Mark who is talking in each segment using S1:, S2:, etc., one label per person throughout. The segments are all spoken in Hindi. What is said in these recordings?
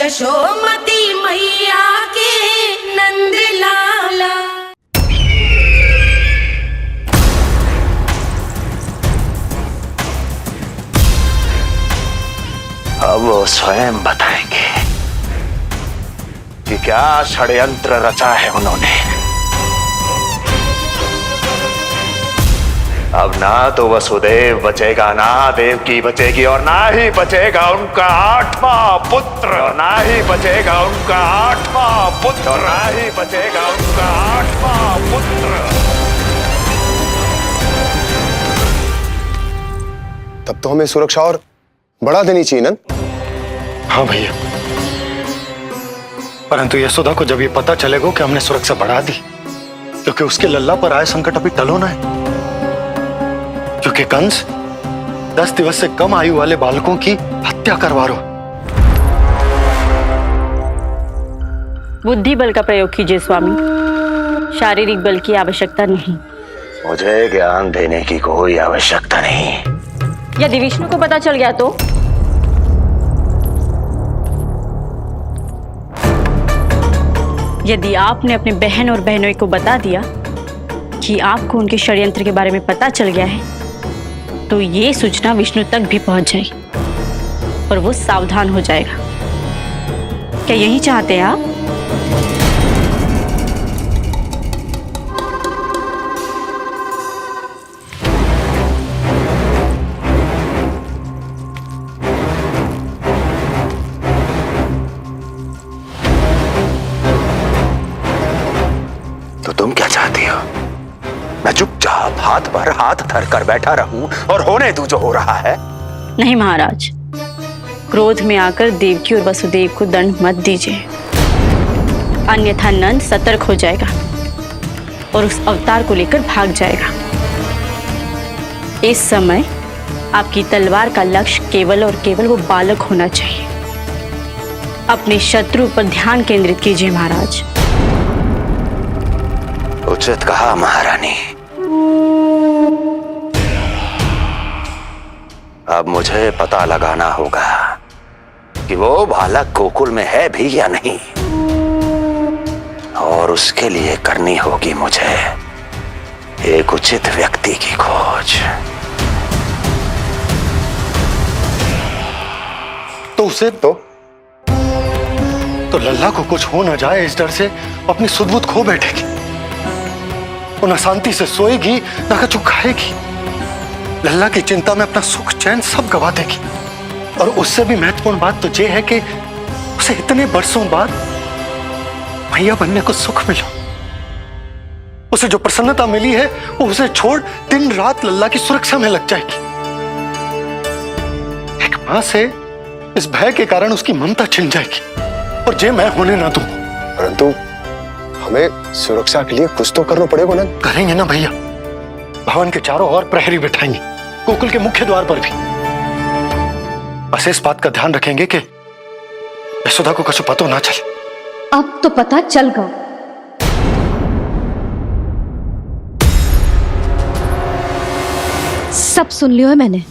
S1: यशोमती मैया के नंद लाला।
S2: अब वो स्वयं बताएंगे कि क्या षड्यंत्र रचा है उन्होंने। अब ना तो वसुदेव बचेगा, ना देवकी बचेगी, और ना ही बचेगा उनका 8वां पुत्र, ना ही बचेगा उनका 8वां पुत्र, ना ही बचेगा उनका 8वां पुत्र।
S3: तब तो हमें सुरक्षा और बढ़ा देनी चाहिए नंद।
S4: हाँ भैया, परंतु यशोदा को जब ये पता चलेगा कि हमने सुरक्षा बढ़ा दी, क्योंकि उसके लल्ला पर आए संकट अभी टल होना है। क्योंकि कंस 10 दिवस से कम आयु वाले बालकों की हत्या करवा रहा।
S5: बुद्धि बल का प्रयोग कीजिए स्वामी, शारीरिक बल की आवश्यकता नहीं।
S2: मुझे ज्ञान देने की कोई आवश्यकता नहीं।
S5: यदि विष्णु को पता चल गया तो? यदि आपने अपने बहन और बहनों को बता दिया कि आपको उनके षड्यंत्र के बारे में पता चल गया है, तो ये सूचना विष्णु तक भी पहुंच जाएगी और वो सावधान हो जाएगा। क्या यही चाहते हैं आप?
S2: तो तुम क्या चाहती हो? मैं चुपचाप हाथ पर हाथ धर कर बैठा रहूं और होने दूं जो हो रहा है?
S5: नहीं महाराज, क्रोध में आकर देवकी और वसुदेव को दंड मत दीजिए, अन्यथा नंद सतर्क हो जाएगा और उस अवतार को लेकर भाग जाएगा। इस समय आपकी तलवार का लक्ष्य केवल और केवल वो बालक होना चाहिए। अपने शत्रु पर ध्यान केंद्रित कीजिए महाराज।
S2: उचित कहा महारानी। अब मुझे पता लगाना होगा कि वो बालक गोकुल में है भी या नहीं, और उसके लिए करनी होगी मुझे एक उचित व्यक्ति की खोज।
S4: तो उसे तो लल्ला को कुछ हो ना जाए, इस डर से अपनी सुध-बुध खो बैठेगी। वो न शांति से सोएगी, न कुछ खाएगी। लल्ला की चिंता में अपना सुख चैन सब गवा देगी। और उससे भी महत्वपूर्ण बात तो ये है कि उसे इतने बरसों बाद भैया बनने को सुख मिला। उसे जो प्रसन्नता मिली है वो उसे छोड़ दिन रात लल्ला की सुरक्षा में लग जाएगी। एक मां से इस भय के कारण उसकी ममता छिन जाएगी, और जे मैं होने ना दूं।
S3: परंतु हमें सुरक्षा के लिए कुछ तो करना पड़ेगा ना।
S4: करेंगे ना भैया, भवन के चारों ओर प्रहरी बिठाएंगे, गोकुल के मुख्य द्वार पर भी। बस इस बात का ध्यान रखेंगे कि यशोदा को कुछ पता ना चले।
S6: अब तो पता चल गया। सब सुन लियो है मैंने।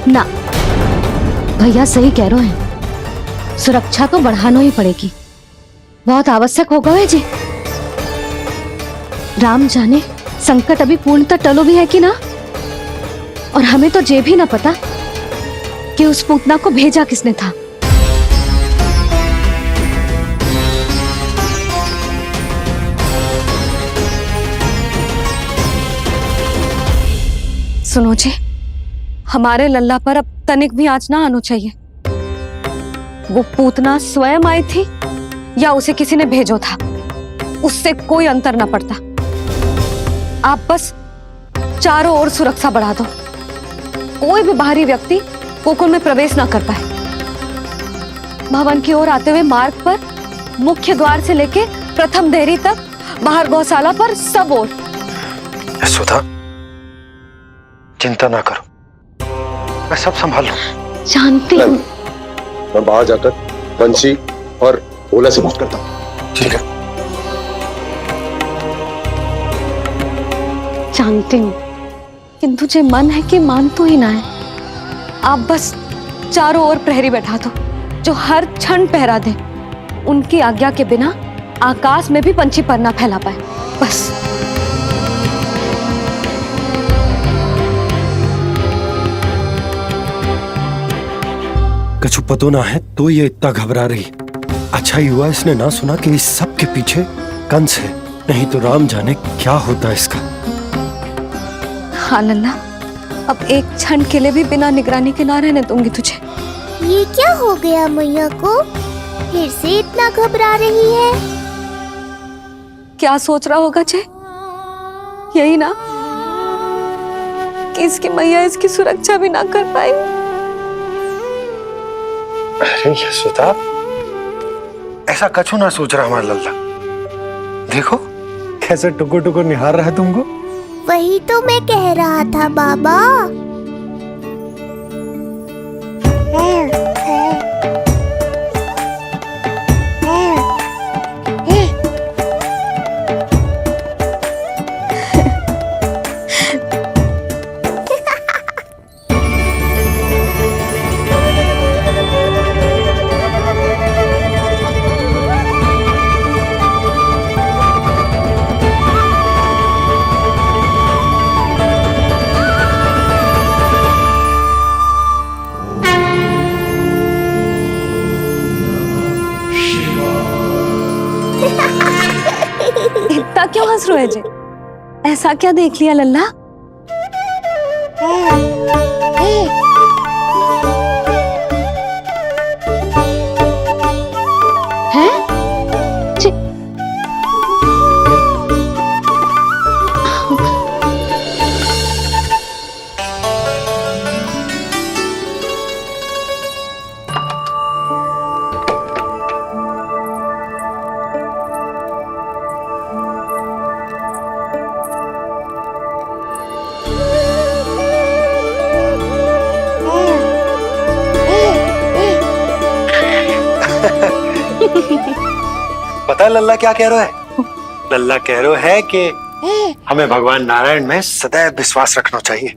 S6: ना, भैया सही कह रहे हैं, सुरक्षा तो बढ़ाना ही पड़ेगी, बहुत आवश्यक होगा है जी। राम जाने संकट अभी पूर्णतः टलो भी है कि ना, और हमें तो ये भी ना पता कि उस पूतना को भेजा किसने था। सुनो जी, हमारे लल्ला पर अब तनिक भी आंच ना आना चाहिए। वो पूतना स्वयं आई थी या उसे किसी ने भेजो था, उससे कोई अंतर ना पड़ता। आप बस चारों ओर सुरक्षा बढ़ा दो, कोई भी बाहरी व्यक्ति गोकुल में प्रवेश ना कर पाए। भवन की ओर आते हुए मार्ग पर मुख्य द्वार से लेके प्रथम देहरी तक, बाहर गौशाला पर, सब ओर।
S4: यशोदा, चिंता ना करो, मैं सब संभाल लूं।
S6: जानती हूँ।
S3: मैं बाहर जाकर बंसी और ओला से बात करता हूँ।
S4: ठीक है।
S6: जानती हूँ, किंतु तुझे मन है कि मान तो ही ना है। आप बस चारों ओर प्रहरी बैठा दो जो हर क्षण पहरा दे। उनकी आज्ञा के बिना आकाश में भी पंछी पर ना फैला पाए, बस।
S7: कछु पतो ना है तो ये इतना घबरा रही। अच्छा ही हुआ इसने ना सुना कि इस सब के पीछे कंस है, नहीं तो राम जाने क्या होता इसका।
S6: हाँ लल्ला, अब एक क्षण के लिए भी बिना निगरानी के ना रहने दूंगी तुझे।
S8: ये क्या हो गया मैया को? फिर से इतना घबरा रही है।
S6: क्या सोच रहा होगा चे? यही ना कि इसकी मैया इसकी सुरक्षा भी ना कर पाई।
S4: अरे यशोदा, ऐसा कछु ना सोच रहा हमारा लल्ला। देखो कैसे टुकुर टुकुर निहार रहा है तुमको।
S8: वही तो मैं कह रहा था बाबा।
S6: इतना क्यों हंस रहे जे? ऐसा क्या देख लिया लल्ला? हैं?
S4: पता है लल्ला क्या कह रहा है? लल्ला कह रहा है कि हमें भगवान नारायण में सदैव विश्वास रखना चाहिए।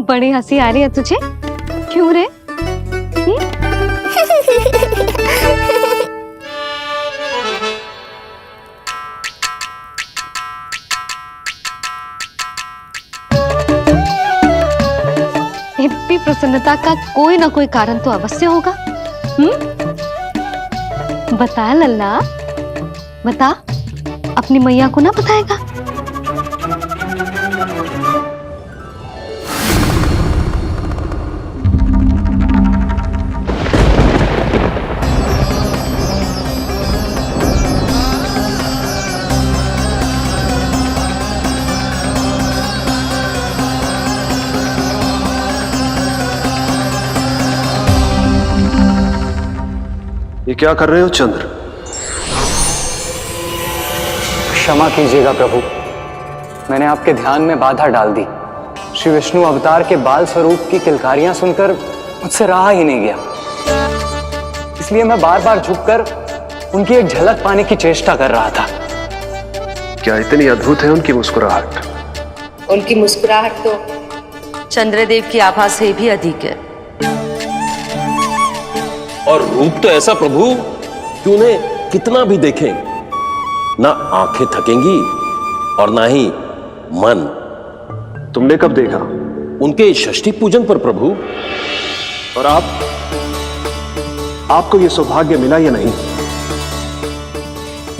S6: बड़ी हंसी आ रही है तुझे, क्यों रे? इतनी प्रसन्नता का कोई ना कोई कारण तो अवश्य होगा। बता लल्ला, बता, अपनी मैया को ना बताएगा?
S3: ये क्या कर रहे हो चंद्र?
S9: क्षमा कीजिएगा प्रभु, मैंने आपके ध्यान में बाधा डाल दी। श्री विष्णु अवतार के बाल स्वरूप की किलकारियां सुनकर मुझसे रहा ही नहीं गया, इसलिए मैं बार बार झुककर उनकी एक झलक पाने की चेष्टा कर रहा था।
S3: क्या इतनी अद्भुत है उनकी मुस्कुराहट?
S10: उनकी मुस्कुराहट तो चंद्रदेव की आभा से भी अधिक है।
S11: और रूप तो ऐसा प्रभु कि उन्हें कितना भी देखें ना आंखें थकेंगी और ना ही मन।
S3: तुमने कब देखा?
S11: उनके षष्ठी पूजन पर प्रभु।
S3: और आपको ये सौभाग्य मिला या नहीं?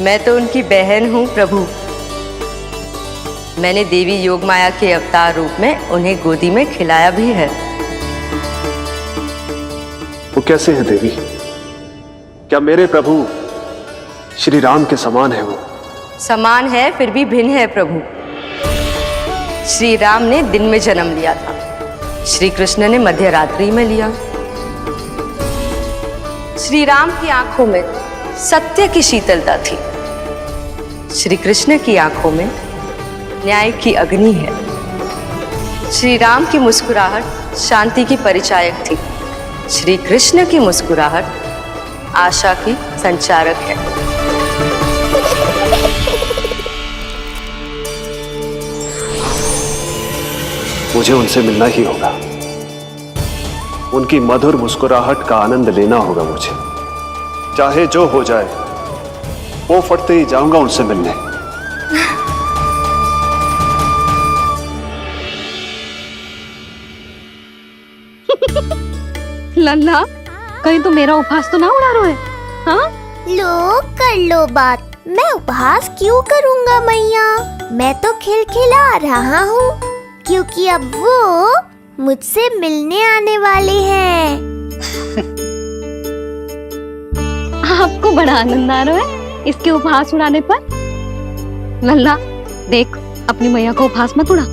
S10: मैं तो उनकी बहन हूं प्रभु। मैंने देवी योग माया के अवतार रूप में उन्हें गोदी में खिलाया भी है।
S3: वो कैसे है देवी? क्या मेरे प्रभु श्री राम के समान है वो?
S10: समान है फिर भी भिन्न है प्रभु। श्री राम ने दिन में जन्म लिया था, श्री कृष्ण ने मध्य रात्रि में लिया। श्री राम की आंखों में सत्य की शीतलता थी, श्री कृष्ण की आंखों में न्याय की अग्नि है। श्री राम की मुस्कुराहट शांति की परिचायक थी, श्री कृष्ण की मुस्कुराहट आशा की संचारक है।
S3: मुझे उनसे मिलना ही होगा, उनकी मधुर मुस्कुराहट का आनंद लेना होगा मुझे। चाहे जो हो जाए, वो फटते ही जाऊंगा उनसे मिलने।
S6: लल्ला, कहीं तो मेरा उपहास तो ना उड़ा रहे हैं? हाँ?
S8: लो कर लो बात, मैं उपहास क्यों करूंगा मैया? मैं तो खिलखिला रहा हूँ, क्योंकि अब वो मुझसे मिलने आने वाले हैं।
S6: आपको बड़ा आनंद आ रहा है इसके उपहास उड़ाने पर? लल्ला देख, अपनी मैया को उपहास मत उड़ा।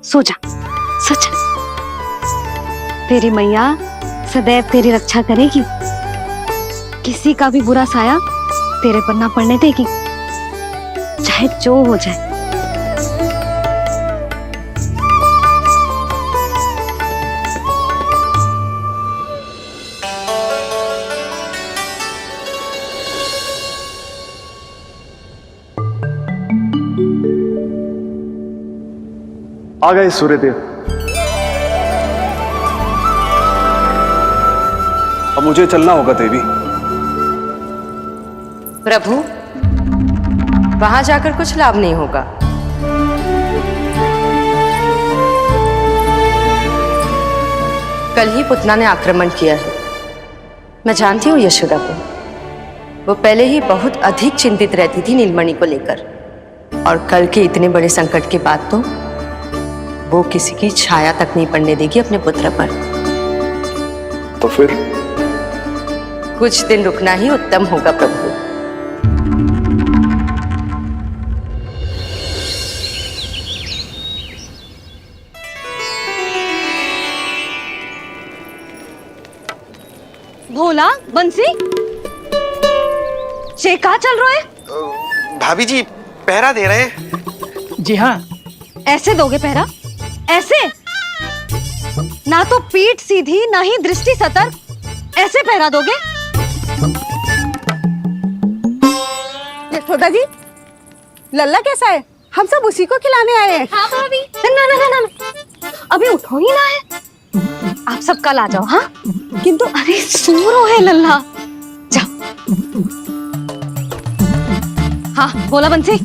S6: सो जा, सच तेरी मैया सदैव तेरी रक्षा करेगी, किसी का भी बुरा साया तेरे पर ना पड़ने देगी, चाहे जो हो जाए।
S3: आ गए सूर्यदेव। अब मुझे चलना होगा देवी।
S10: प्रभु, वहां जाकर कुछ लाभ नहीं होगा। कल ही पुतना ने आक्रमण किया है। मैं जानती हूँ यशोदा को, वो पहले ही बहुत अधिक चिंतित रहती थी नीलमणि को लेकर, और कल के इतने बड़े संकट के बाद तो वो किसी की छाया तक नहीं पड़ने देगी अपने पुत्र पर।
S3: तो फिर
S10: कुछ दिन रुकना ही उत्तम होगा प्रभु।
S6: भोला, बंसी, ये कहाँ चल रहा है?
S12: भाभी जी पहरा दे रहे हैं।
S13: जी हाँ।
S6: ऐसे दोगे पहरा? ऐसे? ना तो पीठ सीधी ना ही दृष्टि सतर्क, ऐसे पहरा दोगे?
S13: यशोदा जी, लल्ला कैसा है? हम सब उसी को खिलाने आए हैं।
S6: हाँ भाभी। ना ना ना ना, अभी उठो ही ना है। आप सब कल आ जाओ। हाँ, किंतु अरे सो रो है लल्ला, जाओ। हाँ बोला बंसी।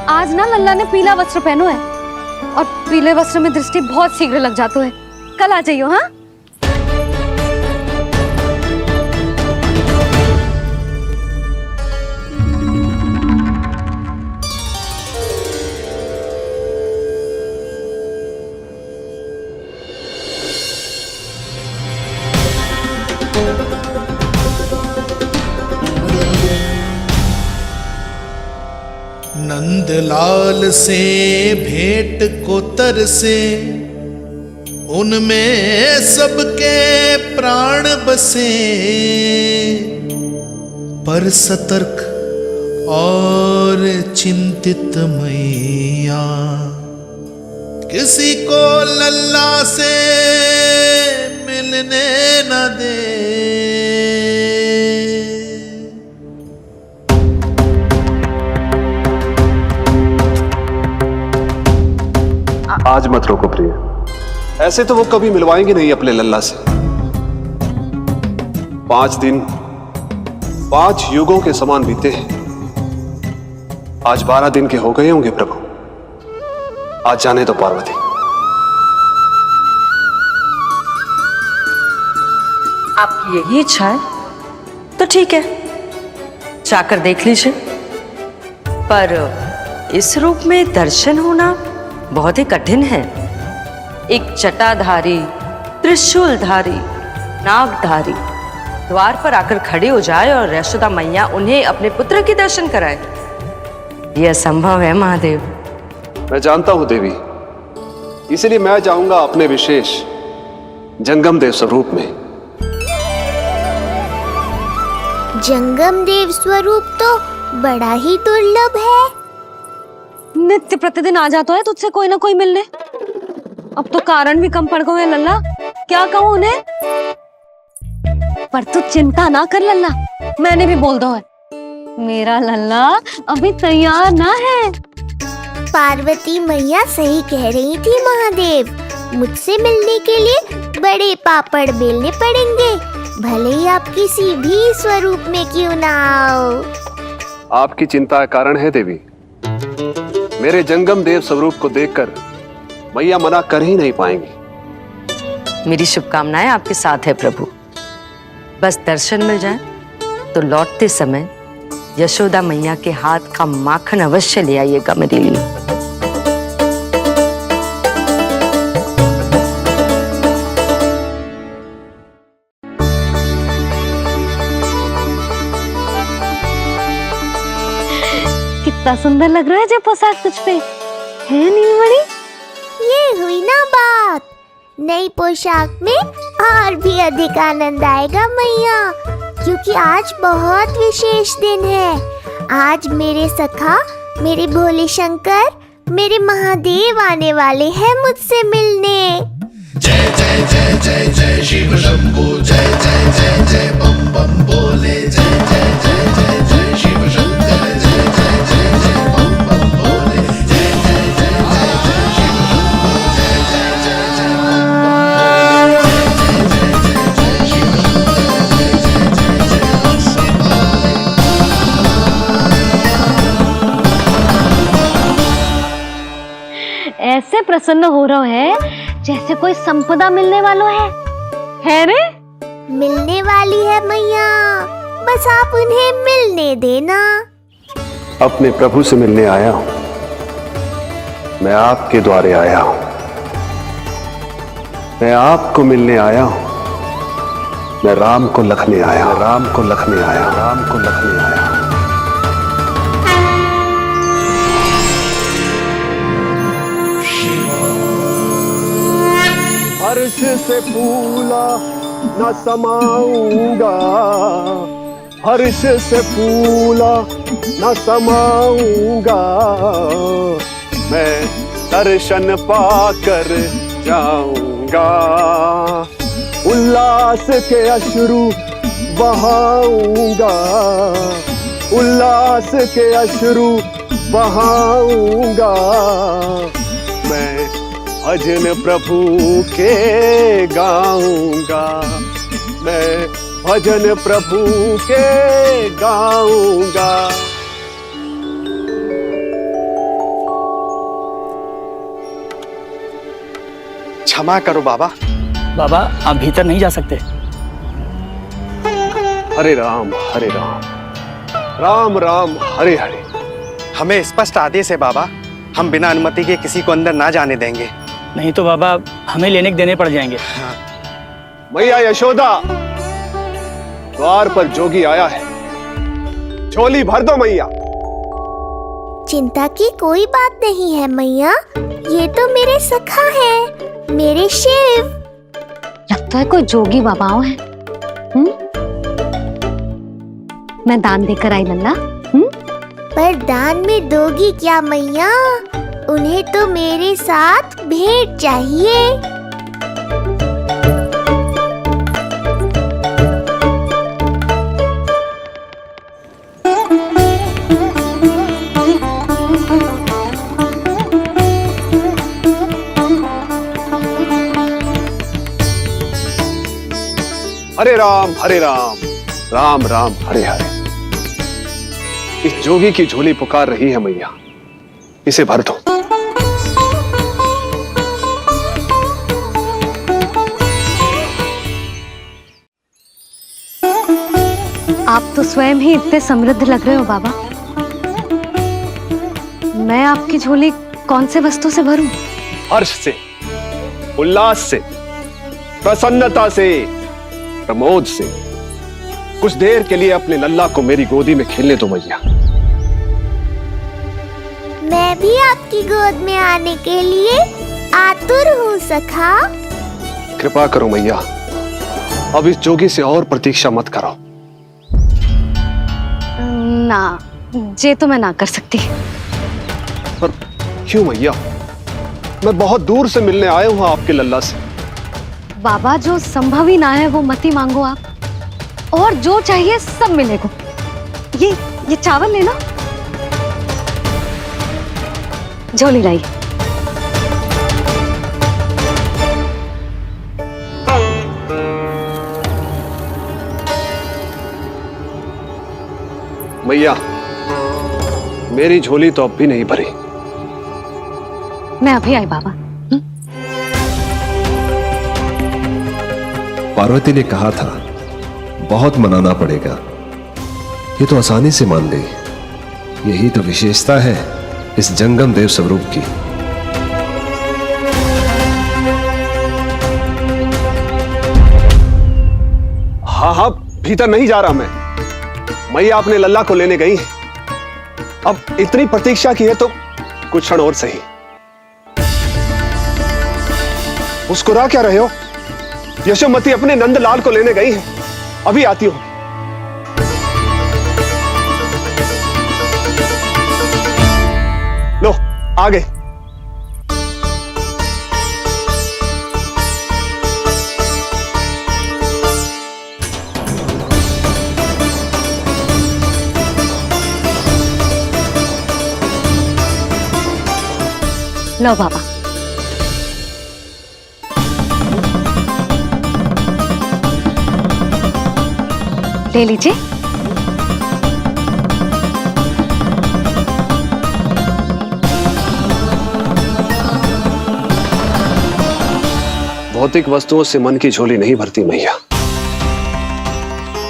S6: आज ना लल्ला ने पीला वस्त्र पहनो है, और पीले वस्त्र में दृष्टि बहुत शीघ्र लग जाती है। कल आ जाइयो। हाँ,
S14: नंदलाल से भेंट को तरसे, उनमें सबके प्राण बसे, पर सतर्क और चिंतित मैया किसी को लल्ला से मिलने न दे।
S3: आज मत रोको प्रिय, ऐसे तो वो कभी मिलवाएंगे नहीं अपने लल्ला से। 5 दिन 5 युगों के समान बीते हैं, आज 12 दिन के हो गए होंगे प्रभु। आज जाने दो पार्वती।
S10: आपकी यही इच्छा है तो ठीक है, जाकर देख लीजिए। पर इस रूप में दर्शन होना बहुत ही कठिन है। एक जटाधारी, त्रिशूलधारी, नागधारी द्वार पर आकर खड़े हो जाए और यशोदा मैया उन्हें अपने पुत्र के दर्शन कराए, यह असंभव है महादेव।
S3: मैं जानता हूं देवी, इसलिए मैं जाऊंगा अपने विशेष जंगम देव स्वरूप में।
S8: जंगम देव स्वरूप तो बड़ा ही दुर्लभ है।
S6: नित्य प्रतिदिन आ जाता है तुझसे कोई ना कोई मिलने। अब तो कारण भी कम पड़ गए हैं लल्ला, क्या कहूँ उन्हें। पर तू चिंता ना कर लल्ला, मैंने भी बोल दो है मेरा लल्ला अभी तैयार ना है।
S8: पार्वती मैया सही कह रही थी महादेव, मुझसे मिलने के लिए बड़े पापड़ बेलने पड़ेंगे, भले ही आप किसी भी स्वरूप में क्यों ना आओ।
S3: आपकी चिंता का कारण है देवी। मेरे जंगम देव स्वरूप को देखकर मैया मना कर ही नहीं पाएंगी।
S10: मेरी शुभकामनाएं आपके साथ है प्रभु। बस दर्शन मिल जाए तो लौटते समय यशोदा मैया के हाथ का माखन अवश्य ले आइएगा मेरे लिए।
S6: कितना सुंदर लग रहा है जो पोशाक तुझ पे है नीलमणि।
S8: ये हुई ना बात, नई पोशाक में और भी अधिक आनंद आएगा मैया, क्योंकि आज बहुत विशेष दिन है। आज मेरे सखा, मेरे भोले शंकर, मेरे महादेव आने वाले हैं मुझसे मिलने।
S14: जय जय जय जय जय शिव शंभू, जय जय जय जय बम बम बोले, जय जय जय जय जय शिव शंकर, जय जय जय जय बम बम बोले, जय जय जय जय जय शिव शंभू, जय जय जय जय बम
S6: ऐसे प्रसन्न हो रहा है जैसे कोई संपदा मिलने वाला है रे।
S8: मिलने वाली है मैया, बस आप उन्हें मिलने देना।
S3: अपने प्रभु से मिलने आया हूं, मैं आपके द्वारे आया हूं, मैं आपको मिलने आया हूं, मैं राम को लखने आया, राम को लखने आया, राम को लखने आया। हर्ष से फूला न समाऊंगा, हर्ष से फूला न समाऊंगा, मैं दर्शन पाकर जाऊंगा, उल्लास के अश्रु बहाऊंगा, उल्लास के अश्रु बहाऊंगा, मैं भजन प्रभु के गाऊंगा, मैं भजन प्रभु के गाऊंगा।
S12: क्षमा करो बाबा।
S15: बाबा आप भीतर नहीं जा सकते।
S3: हरे राम हरे राम, राम राम हरे हरे।
S12: हमें स्पष्ट आदेश है बाबा, हम बिना अनुमति के किसी को अंदर ना जाने देंगे।
S15: नहीं तो बाबा हमें लेने के देने पड़ जाएंगे।
S3: मैया यशोदा, द्वार पर जोगी आया है, झोली भर दो मैया।
S8: चिंता की कोई बात नहीं है मैया, ये तो मेरे सखा है, मेरे शिव।
S6: लगता है कोई जोगी बाबाओं है। मैं दान देकर आई लल्ला।
S8: पर दान में दोगी क्या मैया? उन्हें तो मेरे साथ भेंट चाहिए।
S3: हरे राम राम राम हरे हरे। इस जोगी की झोली पुकार रही है मैया, इसे भर दो।
S6: आप तो स्वयं ही इतने समृद्ध लग रहे हो बाबा। मैं आपकी झोली कौन से वस्तु से भरूं?
S3: हर्ष से, उल्लास से, प्रसन्नता से, प्रमोद से। कुछ देर के लिए अपने लल्ला को मेरी गोदी में खेलने दो मैया।
S8: मैं भी आपकी गोद में आने के लिए आतुर हूँ सखा।
S3: कृपा करो मैया, अब इस जोगी से और प्रतीक्षा मत कराओ।
S6: ना, जे तो मैं ना कर सकती।
S3: पर क्यों मैया? मैं बहुत दूर से मिलने आया हूँ आपके लल्ला से।
S6: बाबा, जो संभव ही ना है वो मत ही मांगो आप, और जो चाहिए सब मिलेगा। ये चावल लेना, झोली लाई।
S3: मैया, मेरी झोली तो अब भी नहीं भरी।
S6: मैं अभी आई बाबा।
S16: पार्वती ने कहा था बहुत मनाना पड़ेगा, ये तो आसानी से मान गई। यही तो विशेषता है इस जंगम देव स्वरूप की।
S3: हाँ, भीतर नहीं जा रहा मैं। मैया अपने लल्ला को लेने गई है। अब इतनी प्रतीक्षा की है तो कुछ क्षण और सही। मुस्कुरा क्या रहे हो? यशोमती अपने नंदलाल को लेने गई है, अभी आती हूं। लो, आ गए।
S6: लो बाबा। ले लीजिए।
S3: भौतिक वस्तुओं से मन की झोली नहीं भरती मैया,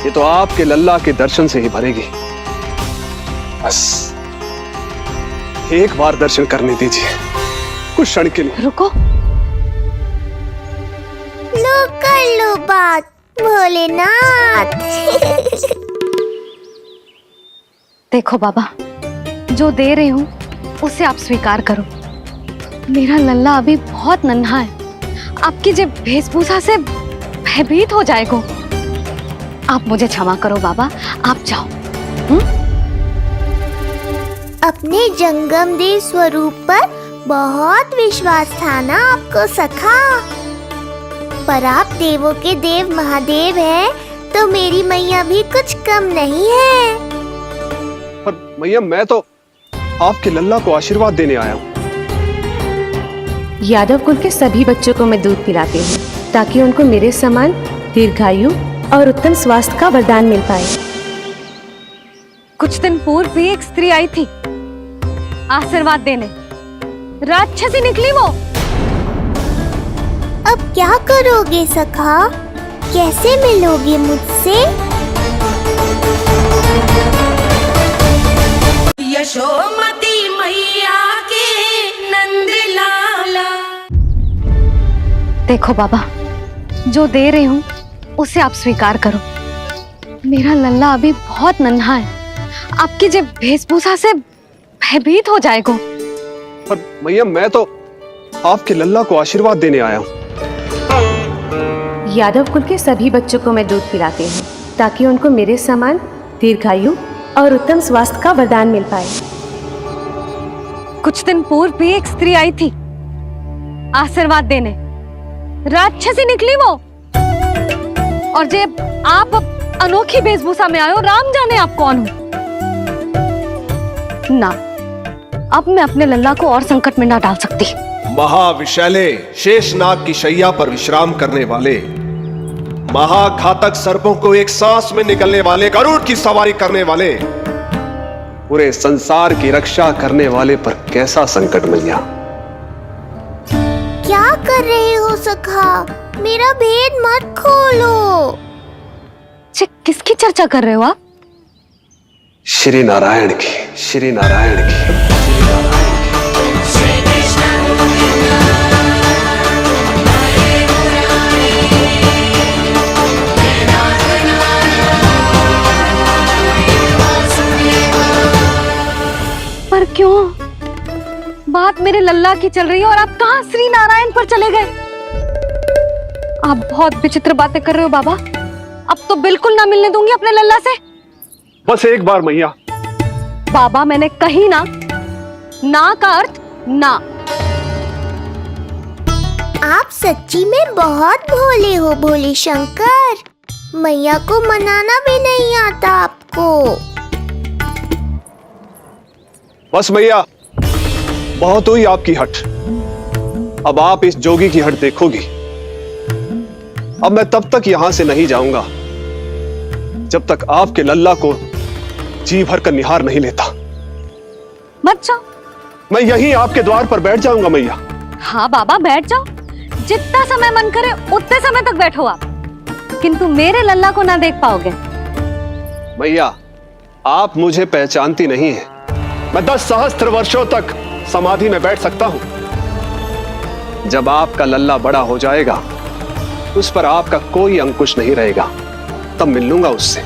S3: ये तो आपके लल्ला के दर्शन से ही भरेगी। बस एक बार दर्शन करने दीजिए, कुछ क्षण के लिए।
S6: रुको,
S8: लो कर लो बात भोलेनाथ।
S6: देखो बाबा, जो दे रही हूं उसे आप स्वीकार करो। मेरा लल्ला अभी बहुत नन्हा है, आपकी जब वेशभूषा से भयभीत हो जाएगा। आप मुझे क्षमा करो बाबा, आप जाओ।
S8: अपने जंगम देव स्वरूप पर बहुत विश्वास था ना आपको सखा। पर आप देवों के देव महादेव हैं, तो मेरी मैया भी कुछ कम नहीं है।
S3: पर मैया, मैं तो आपके लल्ला को आशीर्वाद देने आया हूँ।
S10: यादव कुल के सभी बच्चों को मैं दूध पिलाती हूँ, ताकि उनको मेरे समान दीर्घायु और उत्तम स्वास्थ्य का वरदान मिल पाए।
S6: कुछ दिन पूर्व भी एक स्त्री आई थी आशीर्वाद देने, राक्षसी निकली वो।
S8: अब क्या करोगे सखा? कैसे मिलोगे मुझसे?
S1: यशोमती मैया के नंद लाला।
S6: देखो बाबा, जो दे रही हूं उसे आप स्वीकार करो। मेरा लल्ला अभी बहुत नन्हा है, आपकी जब वेशभूषा से भयभीत हो जाएगा।
S3: पर मैया, मैं तो आपके लल्ला को आशीर्वाद देने आया हूँ।
S10: यादव कुल के सभी बच्चों को मैं दूध पिलाती हूँ, ताकि उनको मेरे समान दीर्घायु और उत्तम स्वास्थ्य का वरदान मिल पाए।
S6: कुछ दिन पूर्व भी एक स्त्री आई थी आशीर्वाद देने, राक्षसी निकली वो। और जब आप अनोखी वेशभूषा में आए हो, राम जाने आप कौन हो। ना, अब मैं अपने लल्ला को और संकट में ना डाल सकती।
S16: महाविशैले शेषनाग की शैया पर विश्राम करने वाले, महाघातक सर्पों को एक सांस में निकलने वाले, गरुड़ की सवारी करने वाले,
S3: पूरे संसार की रक्षा करने वाले पर कैसा संकट मैया।
S8: क्या कर रहे हो सखा? मेरा भेद मत खोलो।
S6: किसकी चर्चा कर रहे हो आप?
S3: श्री नारायण की, श्री नारायण की।
S6: पर क्यों? बात मेरे लल्ला की चल रही है और आप कहाँ श्री नारायण पर चले गए? आप बहुत विचित्र बातें कर रहे हो बाबा। अब तो बिल्कुल ना मिलने दूंगी अपने लल्ला से।
S3: बस एक बार मैया।
S6: बाबा मैंने कही ना, ना का अर्थ ना।
S8: आप सच्ची में बहुत भोले हो भोले शंकर। मैया को मनाना भी नहीं आता आपको।
S3: बस मैया, बहुत हुई आपकी हट। अब आप इस जोगी की हट देखोगी। अब मैं तब तक यहां से नहीं जाऊंगा जब तक आपके लल्ला को जी भर कर निहार नहीं लेता।
S6: मत जाओ।
S3: मैं यहीं आपके द्वार पर बैठ जाऊंगा मैया।
S6: हाँ बाबा बैठ जाओ, जितना समय मन करे उतने समय तक बैठो आप, किंतु मेरे लल्ला को ना देख पाओगे।
S3: मैया, आप मुझे पहचानती नहीं है। मैं 10 सहस्त्र वर्षों तक समाधि में बैठ सकता हूं। जब आपका लल्ला बड़ा हो जाएगा, उस पर आपका कोई अंकुश नहीं रहेगा, तब मिल लूंगा उससे,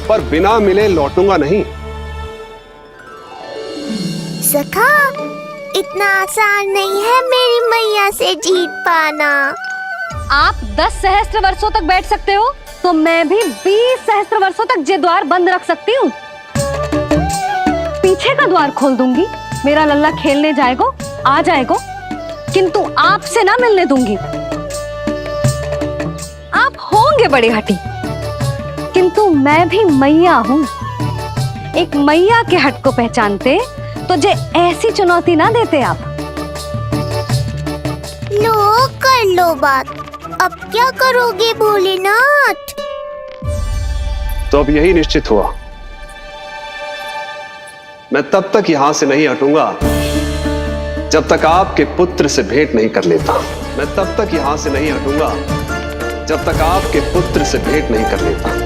S3: पर बिना मिले लौटूंगा नहीं।
S8: सखा, इतना आसान नहीं है मेरी मैया से जीत पाना।
S6: आप 10 सहस्त्र वर्षों तक बैठ सकते हो, तो मैं भी 20 सहस्त्र वर्षों तक ये द्वार बंद रख सकती हूँ। पीछे का द्वार खोल दूंगी, मेरा लल्ला खेलने जाएगा, आ जाएगा, किंतु आपसे ना मिलने दूंगी। आप होंगे बड़ी हठी, किंतु मैं भी मैया हूँ। एक मैया के हट को पहचानते तो जे ऐसी चुनौती ना देते आप।
S8: लो कर लो बात। अब क्या करोगे भोलेनाथ?
S3: तो अब यही निश्चित हुआ, मैं तब तक यहां से नहीं हटूंगा जब तक आपके पुत्र से भेंट नहीं कर लेता। मैं तब तक यहां से नहीं हटूंगा जब तक आपके पुत्र से भेंट नहीं कर लेता।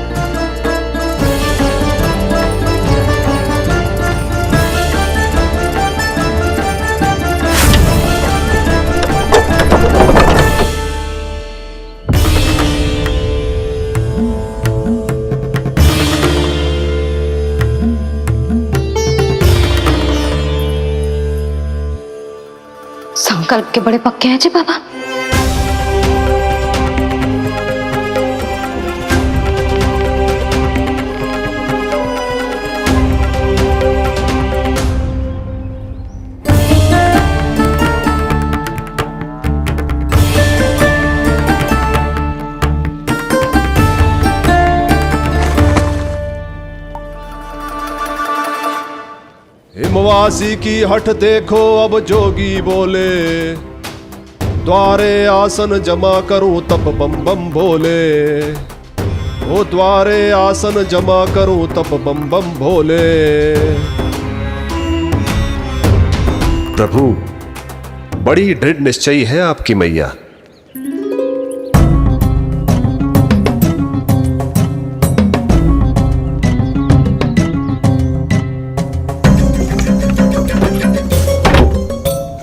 S6: संकल्प के बड़े पक्के हैं जी बाबा।
S16: हिमवासी की हठ देखो अब जोगी बोले, द्वारे आसन जमा करूं तब बम बम बोले। ओ द्वारे आसन जमा करूं तब बम बम भोले। प्रभु, बड़ी दृढ़ निश्चयी है आपकी मैया।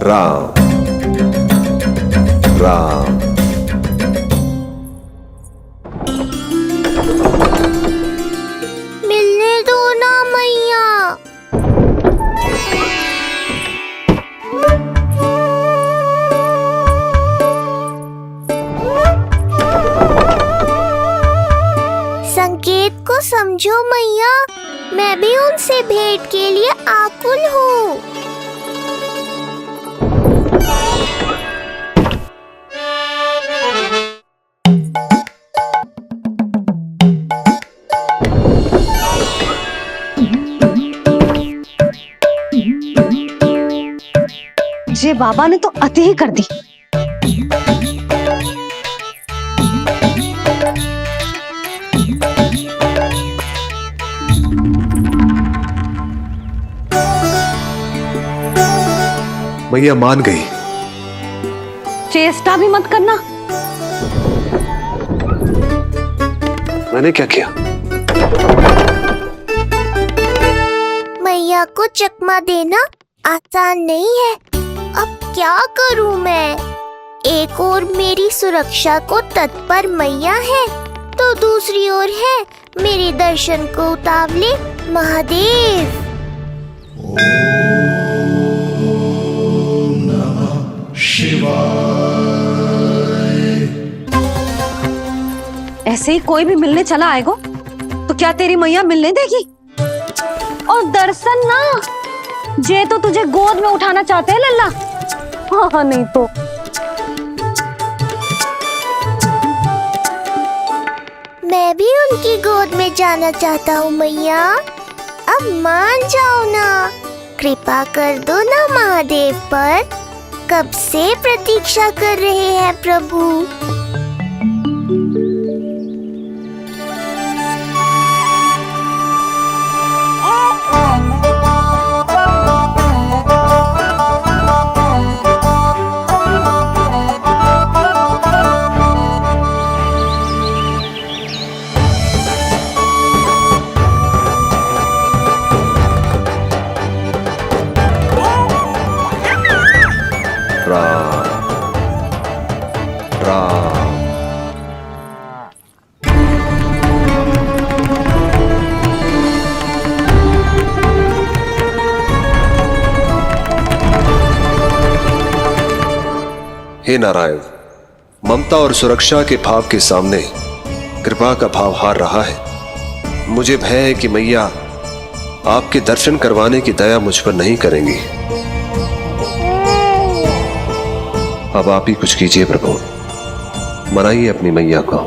S16: राम राम।
S8: मिलने दो ना मैया। संकेत को समझो मैया, मैं भी उनसे भेंट के लिए आकुल हूँ।
S6: ये बाबा ने तो अति ही कर दी।
S3: मैया मान गई।
S6: चेष्टा भी मत करना।
S3: मैंने क्या किया?
S8: मैया को चकमा देना आसान नहीं है। अब क्या करूं मैं? एक ओर मेरी सुरक्षा को तत्पर मैया है, तो दूसरी ओर है मेरे दर्शन को उतावले महादेव।
S6: ऐसे ही कोई भी मिलने चला आएगा तो क्या तेरी मैया मिलने देगी? और दर्शन ना, जे तो तुझे गोद में उठाना चाहते हैं लल्ला। हाँ नहीं तो
S8: मैं भी उनकी गोद में जाना चाहता हूँ मैया। अब मान जाओ ना, कृपा कर दो ना महादेव पर। कब से प्रतीक्षा कर रहे हैं प्रभु।
S3: हे नारायण, ममता और सुरक्षा के भाव के सामने कृपा का भाव हार रहा है। मुझे भय है कि मैया आपके दर्शन करवाने की दया मुझ पर नहीं करेंगी। अब आप ही कुछ कीजिए प्रभु, मनाइए अपनी मैया को।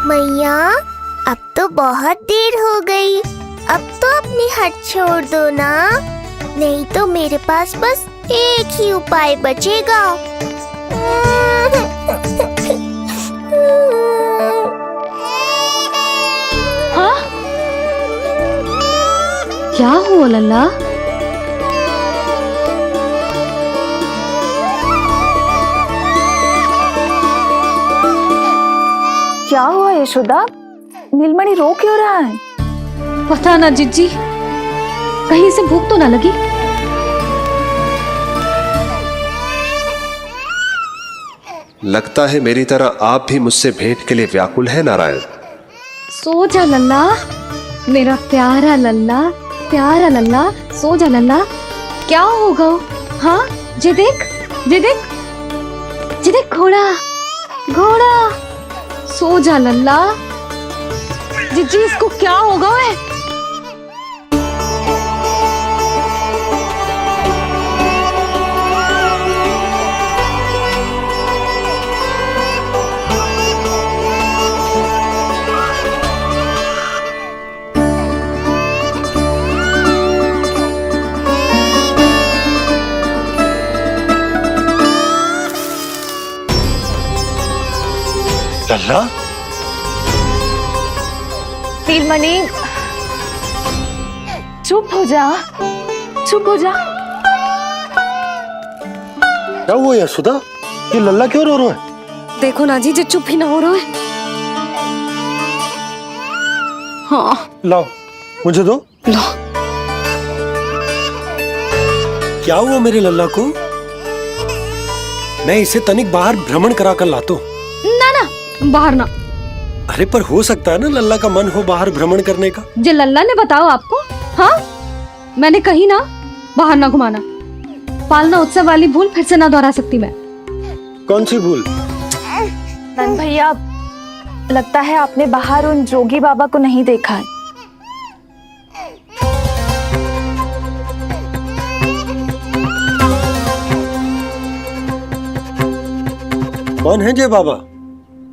S8: मैया अब तो बहुत देर हो गई। अब तो अपनी हट छोड़ दो ना, नहीं तो मेरे पास बस एक ही उपाय बचेगा।
S6: हाँ? क्या हुआ लल्ला?
S10: क्या हुआ यशोदा? नीलमणि रो क्यों रहा है?
S6: पता ना जीजी, कहीं से भूख तो ना लगी?
S3: लगता है मेरी तरह आप भी मुझसे भेंट के लिए व्याकुल है नारायण।
S6: सो जा लल्ला, मेरा प्यारा लल्ला, प्यारा लल्ला, सो जा लल्ला। क्या होगा? हाँ जे देख, जे देख, जे देख घोड़ा, घोड़ा। सो जा लल्ला। जीजी इसको क्या होगा? है
S4: लल्ला?
S10: नीलमणि चुप हो जा, चुप हो जा।
S4: क्या हुआ यशोदा? ये लल्ला क्यों रो रहा है?
S6: देखो ना जी, चुप ही ना हो रहा है। हाँ
S4: लाओ, मुझे दो।
S6: लो।
S7: क्या हुआ मेरे लल्ला को? मैं इसे तनिक बाहर भ्रमण करा कर लाता हूं।
S6: ना ना, बाहर ना।
S7: अरे पर हो सकता है ना लल्ला का मन हो बाहर भ्रमण करने का।
S6: जे लल्ला ने बताओ आपको? हाँ, मैंने कही ना बाहर ना घुमाना। पालना उत्सव वाली भूल फिर से ना दोहरा सकती मैं।
S7: कौन सी भूल?
S10: नंद भैया, लगता है आपने बाहर उन जोगी बाबा को नहीं देखा है।
S7: कौन है जय बाबा?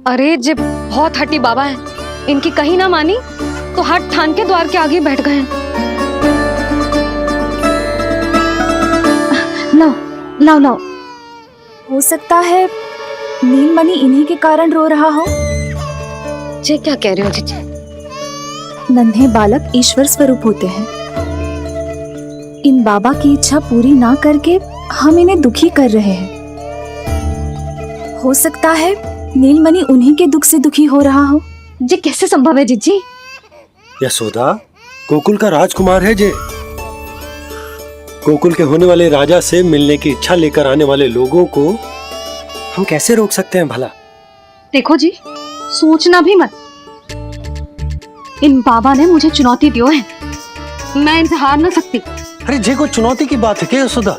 S6: अरे जे बहुत हट्टी बाबा है, इनकी कहीं ना मानी तो हट ठान के द्वार के आगे बैठ गए। लाओ लाओ लाओ।
S10: हो सकता है नीलमणि इन्हीं के कारण रो रहा हो।
S6: जे क्या कह रहे हो जीजी?
S10: नन्हे बालक ईश्वर स्वरूप होते हैं।
S17: इन बाबा की इच्छा पूरी ना करके हम इन्हें दुखी कर रहे हैं। हो सकता है नीलमणि उन्हीं के दुख से दुखी हो रहा हो।
S6: ये कैसे संभव है जीजी?
S7: यशोदा, गोकुल का राजकुमार है जे। गोकुल के होने वाले राजा से मिलने की इच्छा लेकर आने वाले लोगों को हम कैसे रोक सकते हैं भला?
S6: देखो जी, सोचना भी मत। इन बाबा ने मुझे चुनौती दियो है, मैं इनसे हार ना सकती।
S4: अरे जे को चुनौती की बात है क्या यशोदा?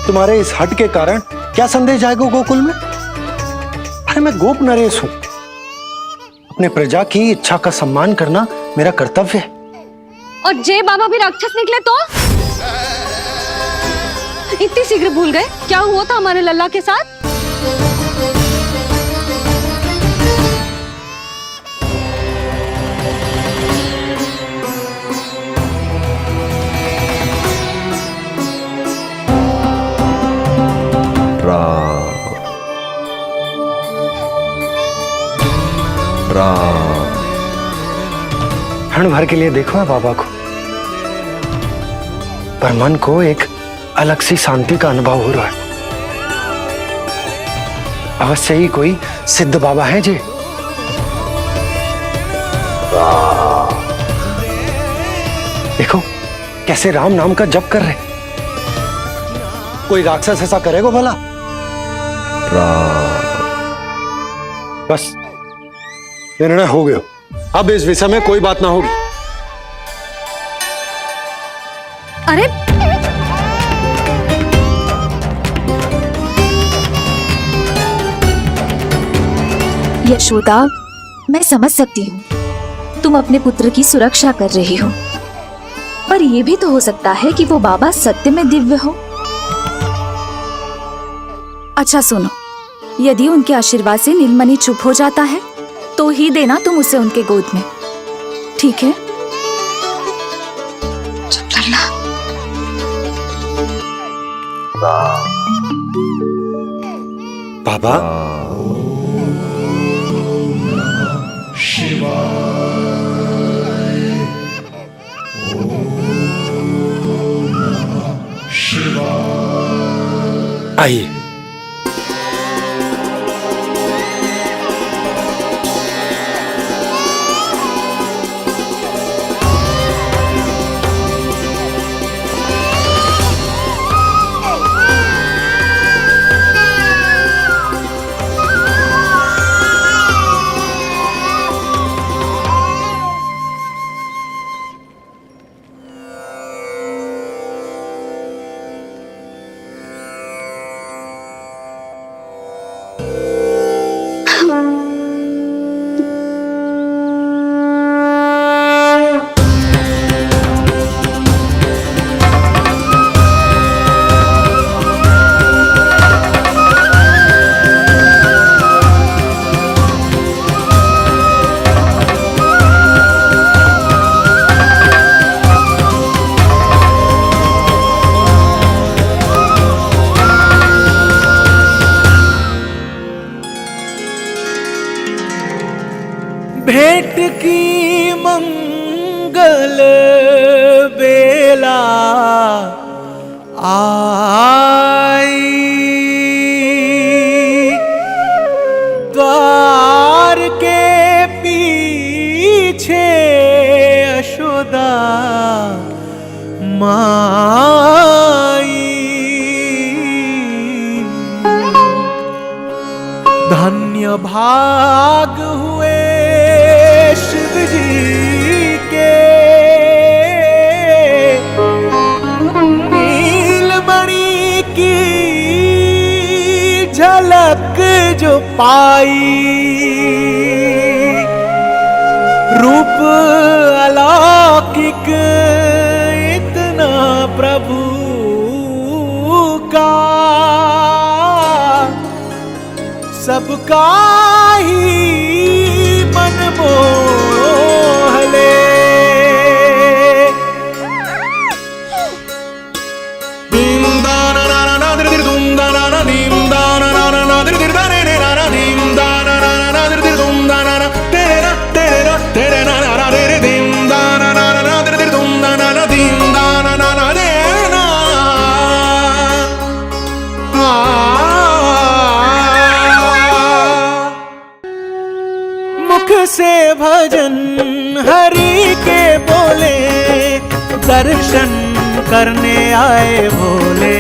S4: तुम्हारे इस हट के कारण क्या संदेश जाएगा गोकुल में? अरे मैं गोप नरेश हूं, अपने प्रजा की इच्छा का सम्मान करना मेरा कर्तव्य है।
S6: और जे बाबा भी राक्षस निकले तो? इतनी शीघ्र भूल गए क्या हुआ था हमारे लल्ला के साथ?
S4: क्षण भर के लिए देखो है बाबा को, पर मन को एक अलग सी शांति का अनुभव हो रहा है। अवश्य ही कोई सिद्ध बाबा है जी। देखो कैसे राम नाम का जप कर रहे। कोई राक्षस ऐसा करेगा भला? बस निर्णय हो गया, अब इस विषय में कोई बात ना होगी।
S6: अरे
S17: यशोदा, मैं समझ सकती हूँ तुम अपने पुत्र की सुरक्षा कर रही हो, पर यह भी तो हो सकता है कि वो बाबा सत्य में दिव्य हो। अच्छा सुनो, यदि उनके आशीर्वाद से नीलमणि चुप हो जाता है तो ही देना तुम उसे उनके गोद में, ठीक है? चुप लल्ला।
S7: बाबा, आइए।
S18: भेंट की मंगल बेला आई, द्वार के पीछे यशोदा माई। धन्य भाग हुए शिव जी के, नीलमणि की झलक जो पाई। रूप अलौकिक इतना प्रभु का, सबका ही मन मोह ले। से भजन हरि के बोले, दर्शन करने आए भोले।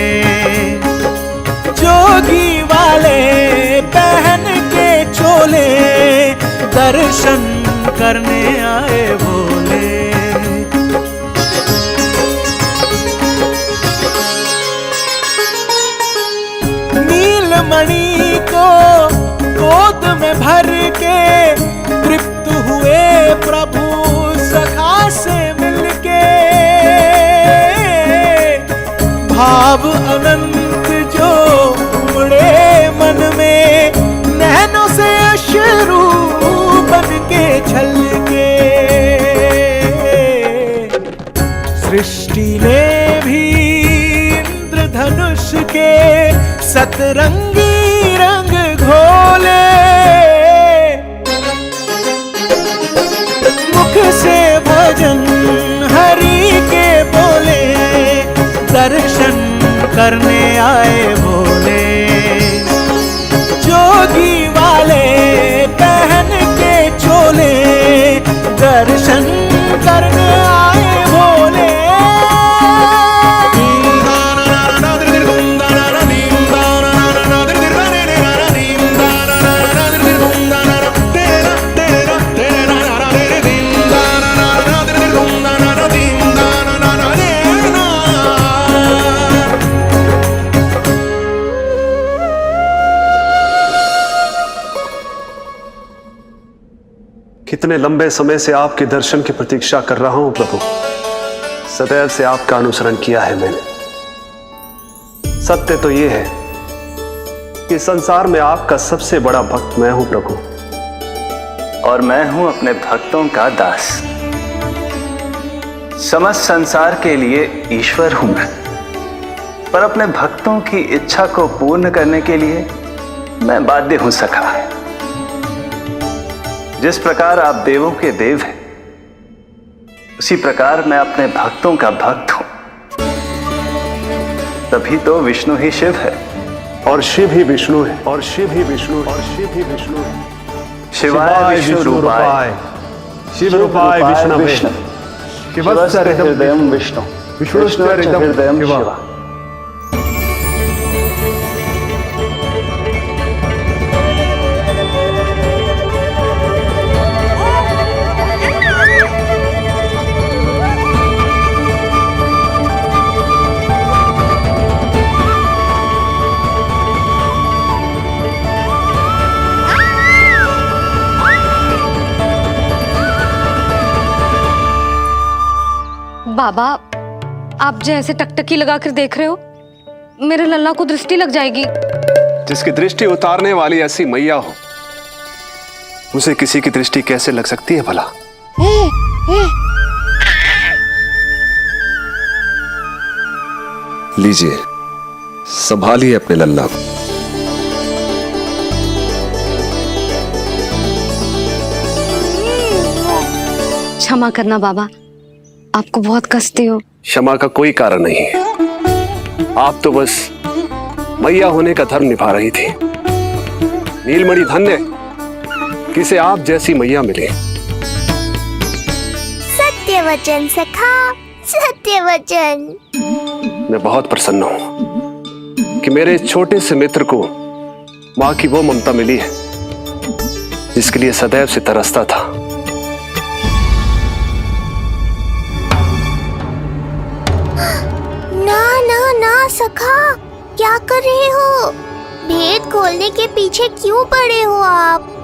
S18: जोगी वाले पहन के चोले, दर्शन करने आए भोले। नीलमणि को गोद में भर के तृप्त हुए प्रभु सखा से मिलके। भाव अनंत जो उमड़े मन में, नैनों से अश्रु बन के छलके। सृष्टि ने भी इंद्रधनुष के सतरंगी रंग घोले। मुख से भजन हरि के बोले, दर्शन करने आए भोले। जोगी वाले पहन के चोले, दर्शन करने आए भोले।
S3: कितने लंबे समय से आपके दर्शन की प्रतीक्षा कर रहा हूं प्रभु। सदैव से आपका अनुसरण किया है मैंने। सत्य तो यह है कि संसार में आपका सबसे बड़ा भक्त मैं हूं प्रभु,
S9: और मैं हूं अपने भक्तों का दास। समस्त संसार के लिए ईश्वर हूं मैं, पर अपने भक्तों की इच्छा को पूर्ण करने के लिए मैं बाध्य हूं सखा। जिस प्रकार आप देवों के देव हैं, उसी प्रकार मैं अपने भक्तों का भक्त हूं। तभी तो विष्णु ही शिव है,
S3: और शिव ही विष्णु है, और शिव ही विष्णु है, और शिव ही विष्णु है।
S9: शिवाय विष्णु रूपाय,
S3: शिव रूपाय विष्णवे,
S9: शिवस्य हृदयं विष्णु, विष्णुश्च हृदयं शिव।
S6: बाबा, आप जो ऐसे टकटकी लगाकर देख रहे हो, मेरे लल्ला को दृष्टि लग जाएगी।
S3: जिसकी दृष्टि उतारने वाली ऐसी मैया हो, उसे किसी की दृष्टि कैसे लग सकती है भला? लीजिए, संभालिए अपने लल्ला को।
S6: क्षमा करना बाबा, आपको बहुत कष्ट हो।
S3: क्षमा का कोई कारण नहीं है। आप तो बस मैया होने का धर्म निभा रही थी। नीलमणि धन्य किसे आप जैसी मैया मिले।
S8: सत्य वचन सखा, सत्य वचन।
S3: मैं बहुत प्रसन्न हूं कि मेरे इस छोटे से मित्र को मां की वो ममता मिली है जिसके लिए सदैव से तरसता था।
S8: ना ना ना सखा, क्या कर रहे हो? भेद खोलने के पीछे क्यों पड़े हो आप?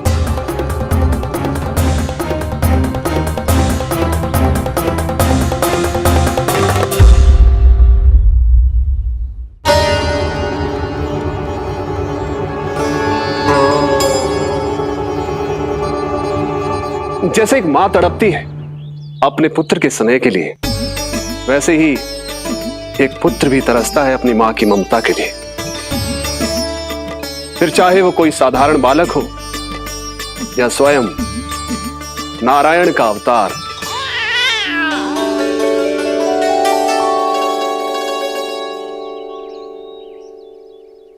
S3: जैसे एक मां तड़पती है अपने पुत्र के स्नेह के लिए, वैसे ही एक पुत्र भी तरसता है अपनी मां की ममता के लिए। फिर चाहे वो कोई साधारण बालक हो या स्वयं नारायण का अवतार।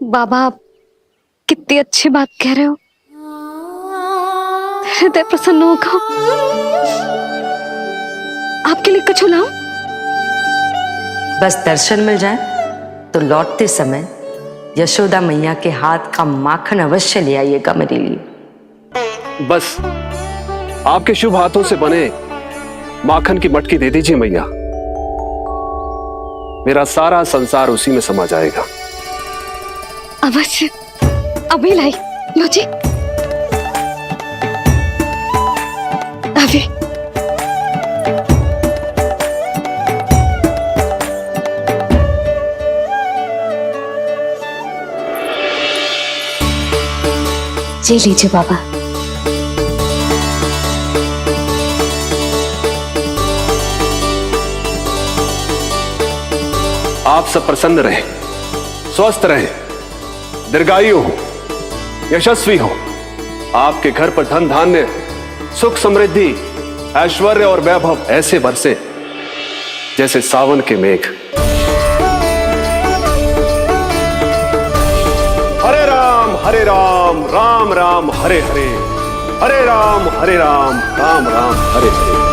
S6: बाबा, आप कितनी अच्छी बात कह रहे हो। हृदय प्रसन्न होगा। आपके लिए कछु लाऊं?
S10: बस दर्शन मिल जाए तो लौटते समय यशोदा मैया के हाथ का माखन अवश्य ले आइएगा मेरे लिए।
S3: बस आपके शुभ हाथों से बने माखन की मटकी दे दीजिए मैया, मेरा सारा संसार उसी में समा जाएगा।
S6: अवश्य, अभी लाई। लो जी, अभी।
S17: जी लीजिए बाबा।
S3: आप सब प्रसन्न रहें, स्वस्थ रहें, दीर्घायु हो, यशस्वी हो। आपके घर पर धन धान्य, सुख समृद्धि, ऐश्वर्य और वैभव ऐसे बरसे जैसे सावन के मेघ। हरे राम राम राम हरे हरे, हरे राम राम राम हरे हरे।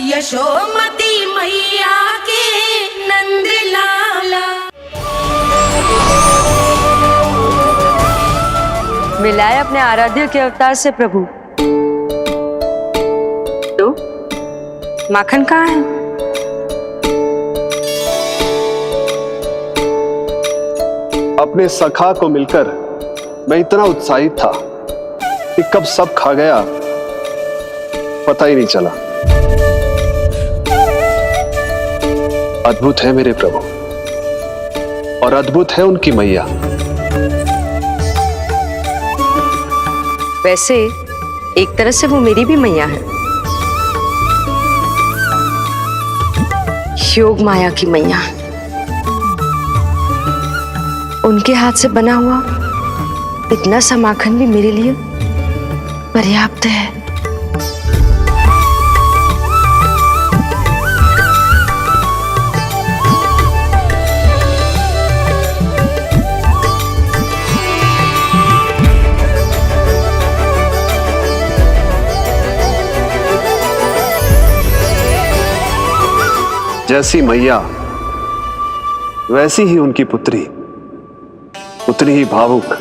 S1: यशोमती मैया के नंद लाला।
S10: मिलाए अपने आराध्य के अवतार से प्रभु। तो माखन कहाँ है?
S3: अपने सखा को मिलकर मैं इतना उत्साहित था कि कब सब खा गया पता ही नहीं चला। अद्भुत है मेरे प्रभु और अद्भुत है उनकी मैया।
S10: वैसे एक तरह से वो मेरी भी मैया है, योग माया की मैया। उनके हाथ से बना हुआ इतना सा माखन भी मेरे लिए पर्याप्त है।
S3: जैसी मैया वैसी ही उनकी पुत्री, उतनी ही भावुक,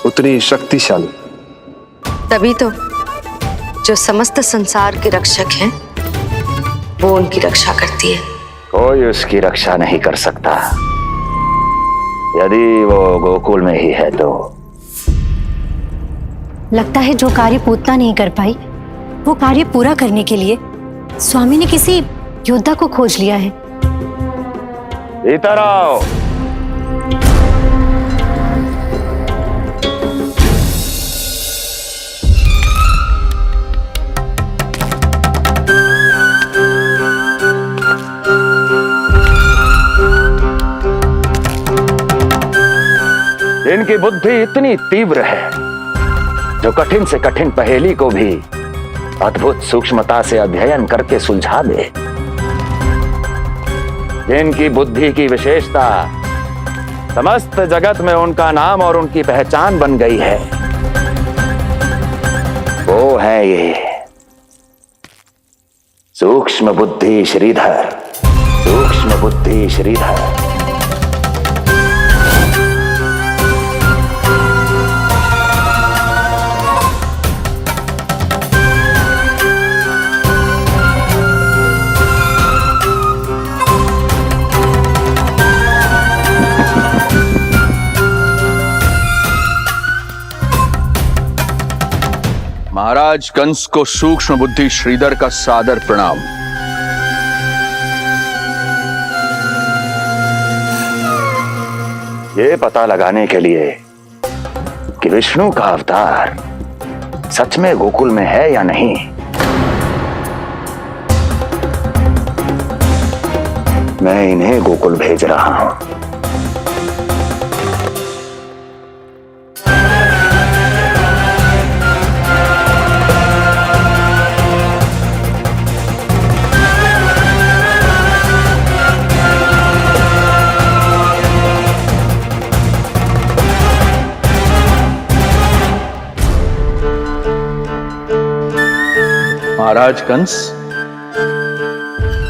S3: उतनी ही शक्तिशाली।
S10: तभी तो जो समस्त संसार के रक्षक हैं वो उनकी रक्षा करती है।
S2: कोई उसकी रक्षा नहीं कर सकता। यदि वो गोकुल में ही है तो।
S19: लगता है जो कार्य पूतना नहीं कर पाई वो कार्य पूरा करने के लिए स्वामी ने किसी योद्धा को खोज लिया है।
S2: इधर आओ। इनकी बुद्धि इतनी तीव्र है जो कठिन से कठिन पहेली को भी अद्भुत सूक्ष्मता से अध्ययन करके सुलझा दे। जिनकी बुद्धि की विशेषता समस्त जगत में उनका नाम और उनकी पहचान बन गई है, वो है ये सूक्ष्म बुद्धि श्रीधर। सूक्ष्म बुद्धि श्रीधर।
S20: महाराज कंस को सूक्ष्म बुद्धि श्रीधर का सादर प्रणाम।
S2: ये पता लगाने के लिए कि विष्णु का अवतार सच में गोकुल में है या नहीं, मैं इन्हें गोकुल भेज रहा हूं।
S20: महाराज कंस,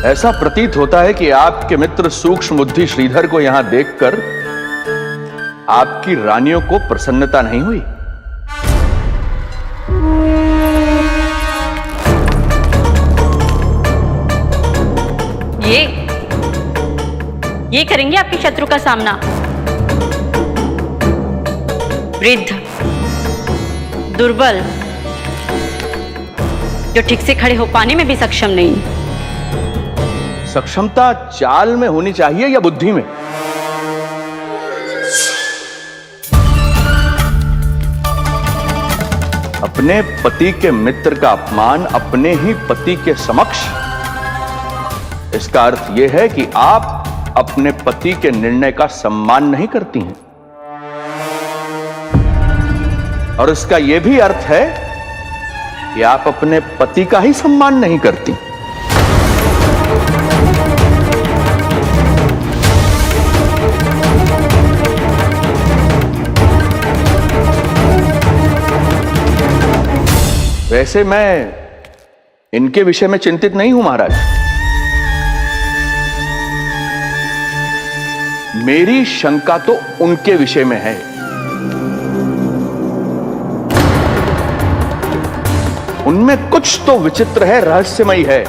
S20: ऐसा प्रतीत होता है कि आपके मित्र सूक्ष्म बुद्धि श्रीधर को यहां देखकर आपकी रानियों को प्रसन्नता नहीं हुई।
S5: ये करेंगे आपके शत्रु का सामना। वृद्ध, दुर्बल, जो ठीक से खड़े हो पाने में भी सक्षम नहीं।
S20: सक्षमता चाल में होनी चाहिए या बुद्धि में? अपने पति के मित्र का अपमान अपने ही पति के समक्ष, इसका अर्थ यह है कि आप अपने पति के निर्णय का सम्मान नहीं करती हैं। और इसका यह भी अर्थ है कि आप अपने पति का ही सम्मान नहीं करती। वैसे मैं इनके विषय में चिंतित नहीं हूं महाराज। मेरी शंका तो उनके विषय में है। उनमें कुछ तो विचित्र है, रहस्यमयी है।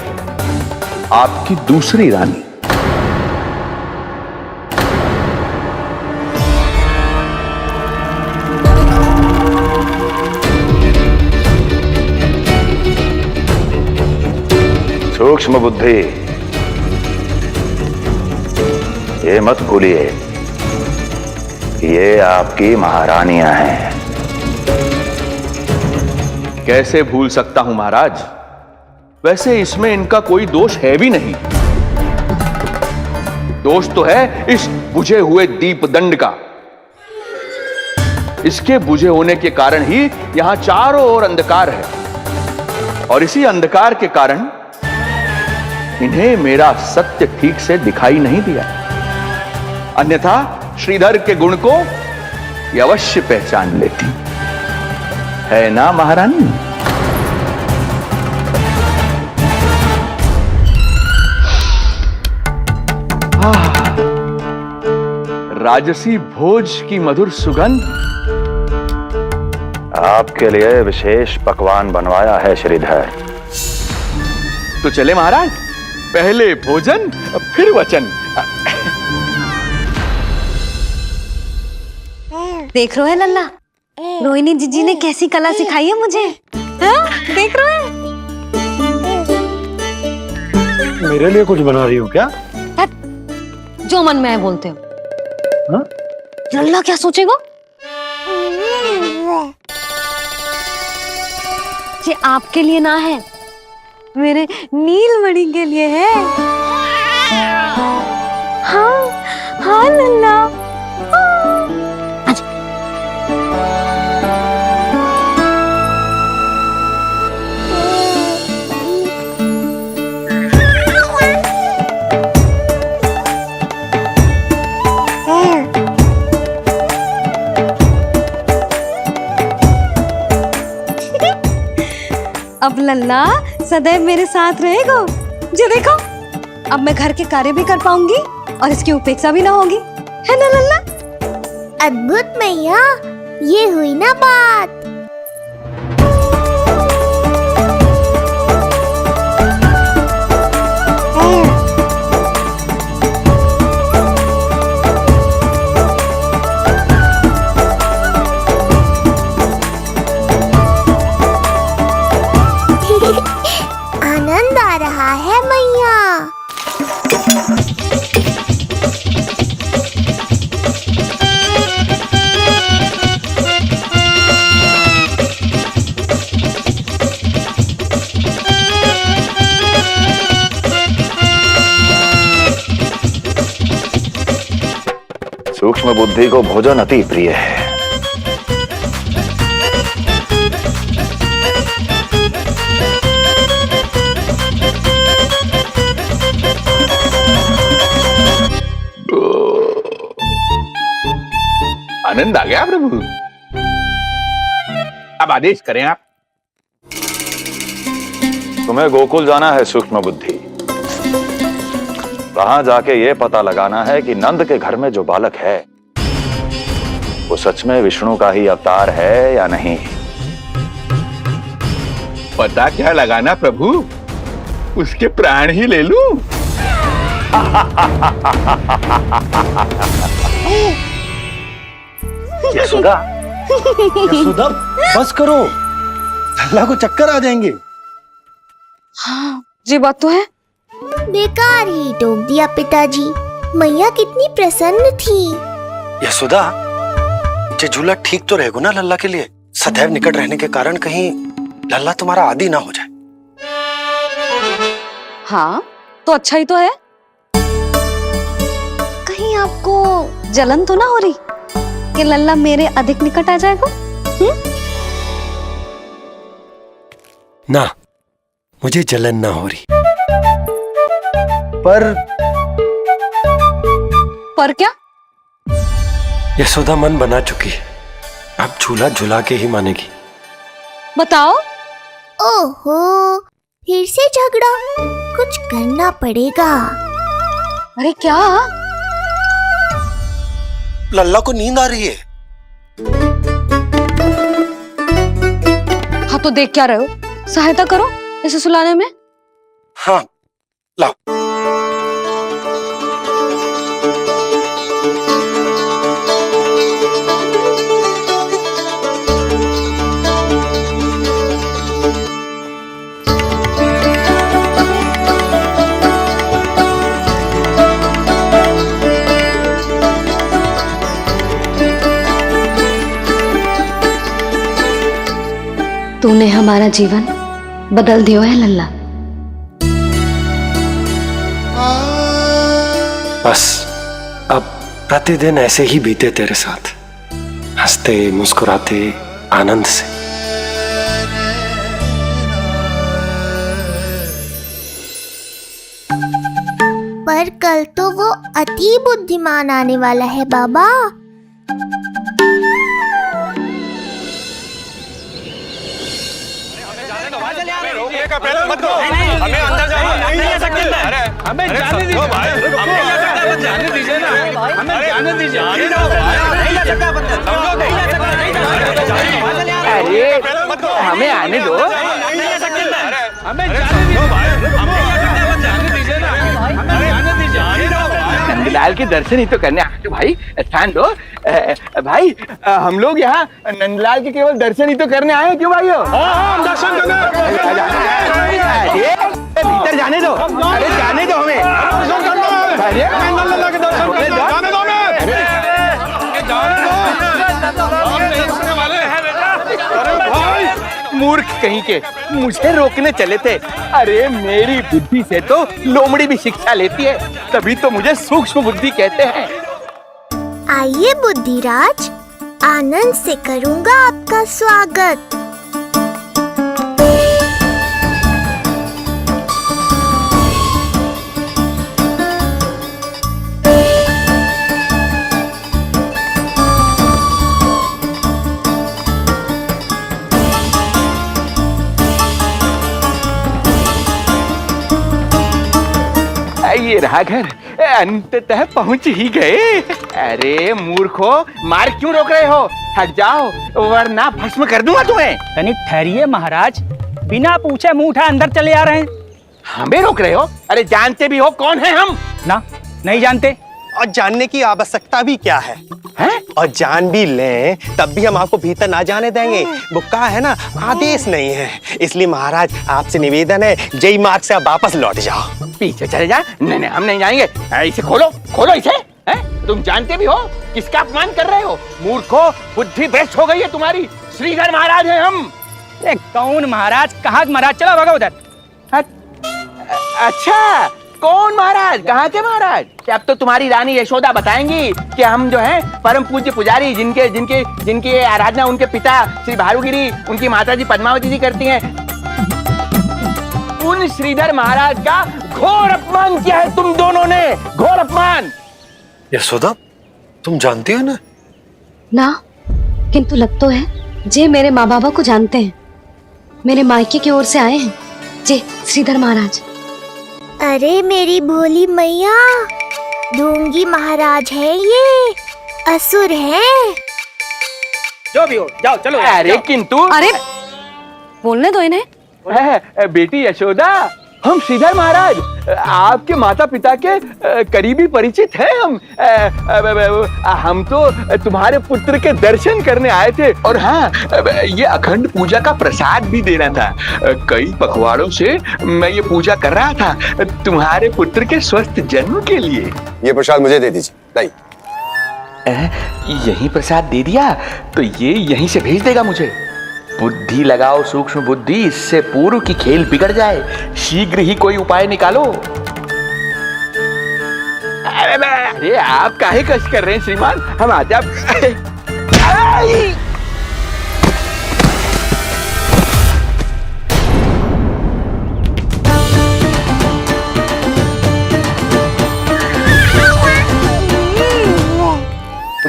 S20: आपकी दूसरी रानी।
S2: सूक्ष्म बुद्धि, ये मत भूलिए कि ये आपकी महारानियां हैं।
S20: कैसे भूल सकता हूं महाराज? वैसे इसमें इनका कोई दोष है भी नहीं। दोष तो है इस बुझे हुए दीपदंड का। इसके बुझे होने के कारण ही यहां चारों ओर अंधकार है, और इसी अंधकार के कारण इन्हें मेरा सत्य ठीक से दिखाई नहीं दिया। अन्यथा श्रीधर के गुण को ये अवश्य पहचान लेती, है ना महारानी? राजसी भोज की मधुर सुगंध।
S2: आपके लिए विशेष पकवान बनवाया है श्रीधर।
S20: तो चले महाराज, पहले भोजन फिर वचन।
S19: देख रहे हो लल्ला, रोहिणी जीजी ने कैसी कला सिखाई है मुझे। हाँ? देख रहे हो?
S7: मेरे लिए कुछ बना रही हो क्या?
S19: जो मन में है बोलते हो।
S7: हाँ?
S19: लल्ला क्या सोचेगा? ये आपके लिए ना है, मेरे नीलमणि के लिए है। हाँ हाँ लल्ला।
S6: अब लल्ला सदैव मेरे साथ रहेगा। जी देखो, अब मैं घर के कार्य भी कर पाऊंगी और इसकी उपेक्षा भी ना होगी, है ना लल्ला?
S8: अद्भुत मैया, ये हुई ना बात। आनंद आ रहा है मैया।
S2: सूक्ष्म बुद्धि को भोजन अति प्रिय है।
S20: आनंद आ गया प्रभु। अब आदेश करें आप।
S2: तुम्हें गोकुल जाना है सूक्ष्म बुद्धि। वहां जाके ये पता लगाना है कि नंद के घर में जो बालक है वो सच में विष्णु का ही अवतार है या नहीं।
S20: पता क्या लगाना प्रभु, उसके प्राण ही ले लूं।
S7: यशोदा, यशोदा बस करो, लल्ला को चक्कर आ जाएंगे।
S6: हाँ जी बात तो है।
S8: बेकार ही टोक दिया पिताजी। मैया कितनी प्रसन्न थी।
S7: यशोदा, ये झूला ठीक तो रहेगा ना लल्ला के लिए? सदैव निकट रहने के कारण कहीं लल्ला तुम्हारा आदी ना हो जाए।
S6: हाँ तो अच्छा ही तो है। कहीं आपको जलन तो ना हो रही कि लल्ला मेरे अधिक निकट आ जाएगा?
S7: ना, मुझे जलन ना हो रही।
S6: पर क्या?
S7: यशोदा मन बना चुकी है, अब झूला झूला के ही मानेगी।
S6: बताओ।
S8: ओहो, फिर से झगड़ा। कुछ करना पड़ेगा।
S6: अरे क्या?
S7: लल्ला को नींद आ रही है।
S6: हाँ तो देख क्या रहे हो, सहायता करो इसे सुलाने में।
S7: हाँ लाओ।
S19: तूने हमारा जीवन बदल दियो है लल्ला।
S7: बस अब प्रतिदिन ऐसे ही बीते तेरे साथ, हंसते मुस्कुराते आनंद से।
S8: पर कल तो वो अति बुद्धिमान आने वाला है बाबा।
S12: मत करो, हमें अंदर जाने नहीं सकते। अरे हमें जाने दीजिए भाई, हमें जाने दीजिए ना, हमें जाने दीजिए। नहीं जा सकता बंदा, समझो नहीं जा सकता, नहीं जा सकता।
S20: अरे हमें आने दो।
S12: हमें जाने दीजिए भाई, हमें जाने दीजिए ना, हमें जाने दीजिए।
S20: नंदलाल के दर्शन ही तो करने आए थे भाई, स्थान दो। भाई हम लोग यहाँ नंदलाल के केवल दर्शन ही तो करने आए हैं, क्यों भाइयों?
S12: हम दर्शन करने।
S20: भीतर जाने दो, अरे जाने दो हमें।
S12: अरे नंदलाल के दर्शन करने जाने दो हमें। अरे भाई
S20: मूर्ख कहीं के, मुझे रोकने चले थे। अरे मेरी बुद्धि से तो लोमड़ी भी शिक्षा लेती है, तभी तो मुझे सूक्ष्म बुद्धि कहते हैं।
S8: आइए बुद्धिराज, आनंद से करूंगा आपका स्वागत।
S20: ये रहा घर, अंततः पहुंच ही गए। अरे मूर्खो, मार क्यों रोक रहे हो? हट जाओ वरना भस्म कर दूंगा तुम्हें।
S15: तनिक ठहरिए महाराज, बिना पूछे मुंह उठा अंदर चले आ रहे हैं।
S20: हमें रोक रहे हो? अरे जानते भी हो कौन है हम?
S15: ना, नहीं जानते।
S12: और जानने की आवश्यकता भी क्या है? हैं? और जान भी लें तब भी हम आपको भीतर ना जाने देंगे। वो कहा है ना, आदेश नहीं है। इसलिए महाराज आपसे निवेदन है, जय मार्ग से आप वापस लौट जाओ।
S20: पीछे चले जा। नहीं नहीं, हम नहीं जाएंगे। इसे खोलो, खोलो इसे। हैं? तुम जानते भी हो किसका अपमान कर रहे हो? मूर्खो, बुद्धि भ्रष्ट हो गई है तुम्हारी। श्रीधर महाराज हैं हम।
S15: कौन महाराज? कहाँ महाराज? चलो भगो उधर।
S20: अच्छा, कौन महाराज? कहाँ के महाराज? अब तो तुम्हारी रानी यशोदा बताएंगी कि हम जो है परम पूज्य पुजारी, जिनके जिनके जिनकी आराधना उनके पिता श्री भारुगिरी, उनकी माता जी पद्मावती जी करती हैं, उन श्रीधर महाराज का घोर अपमान किया है तुम दोनों ने। घोर अपमान।
S4: यशोदा, तुम जानती हो ना?
S19: ना, किंतु लग तो है जे मेरे माँ बाबा को जानते हैं। मेरे मायके की ओर से आए हैं जे श्रीधर महाराज।
S8: अरे मेरी भोली मैया, ढोंगी महाराज है ये, असुर है।
S15: जो भी हो, जाओ चलो।
S20: अरे किंतु,
S6: अरे बोलने दो इन्हें।
S20: बेटी यशोदा, हम श्रीधर महाराज आपके माता पिता के करीबी परिचित हैं। हम तो तुम्हारे पुत्र के दर्शन करने आए थे। और हाँ, ये अखंड पूजा का प्रसाद भी देना था। कई पखवाड़ों से मैं ये पूजा कर रहा था तुम्हारे पुत्र के स्वस्थ जन्म के लिए।
S3: ये प्रसाद मुझे दे दीजिए। नहीं,
S20: यही प्रसाद दे दिया तो ये यहीं से भेज देगा मुझे। बुद्धि लगाओ सूक्ष्म बुद्धि, इससे पूर्व की खेल बिगड़ जाए। शीघ्र ही कोई उपाय निकालो। अरे आप काहे कष्ट कर रहे हैं श्रीमान? हम आजा।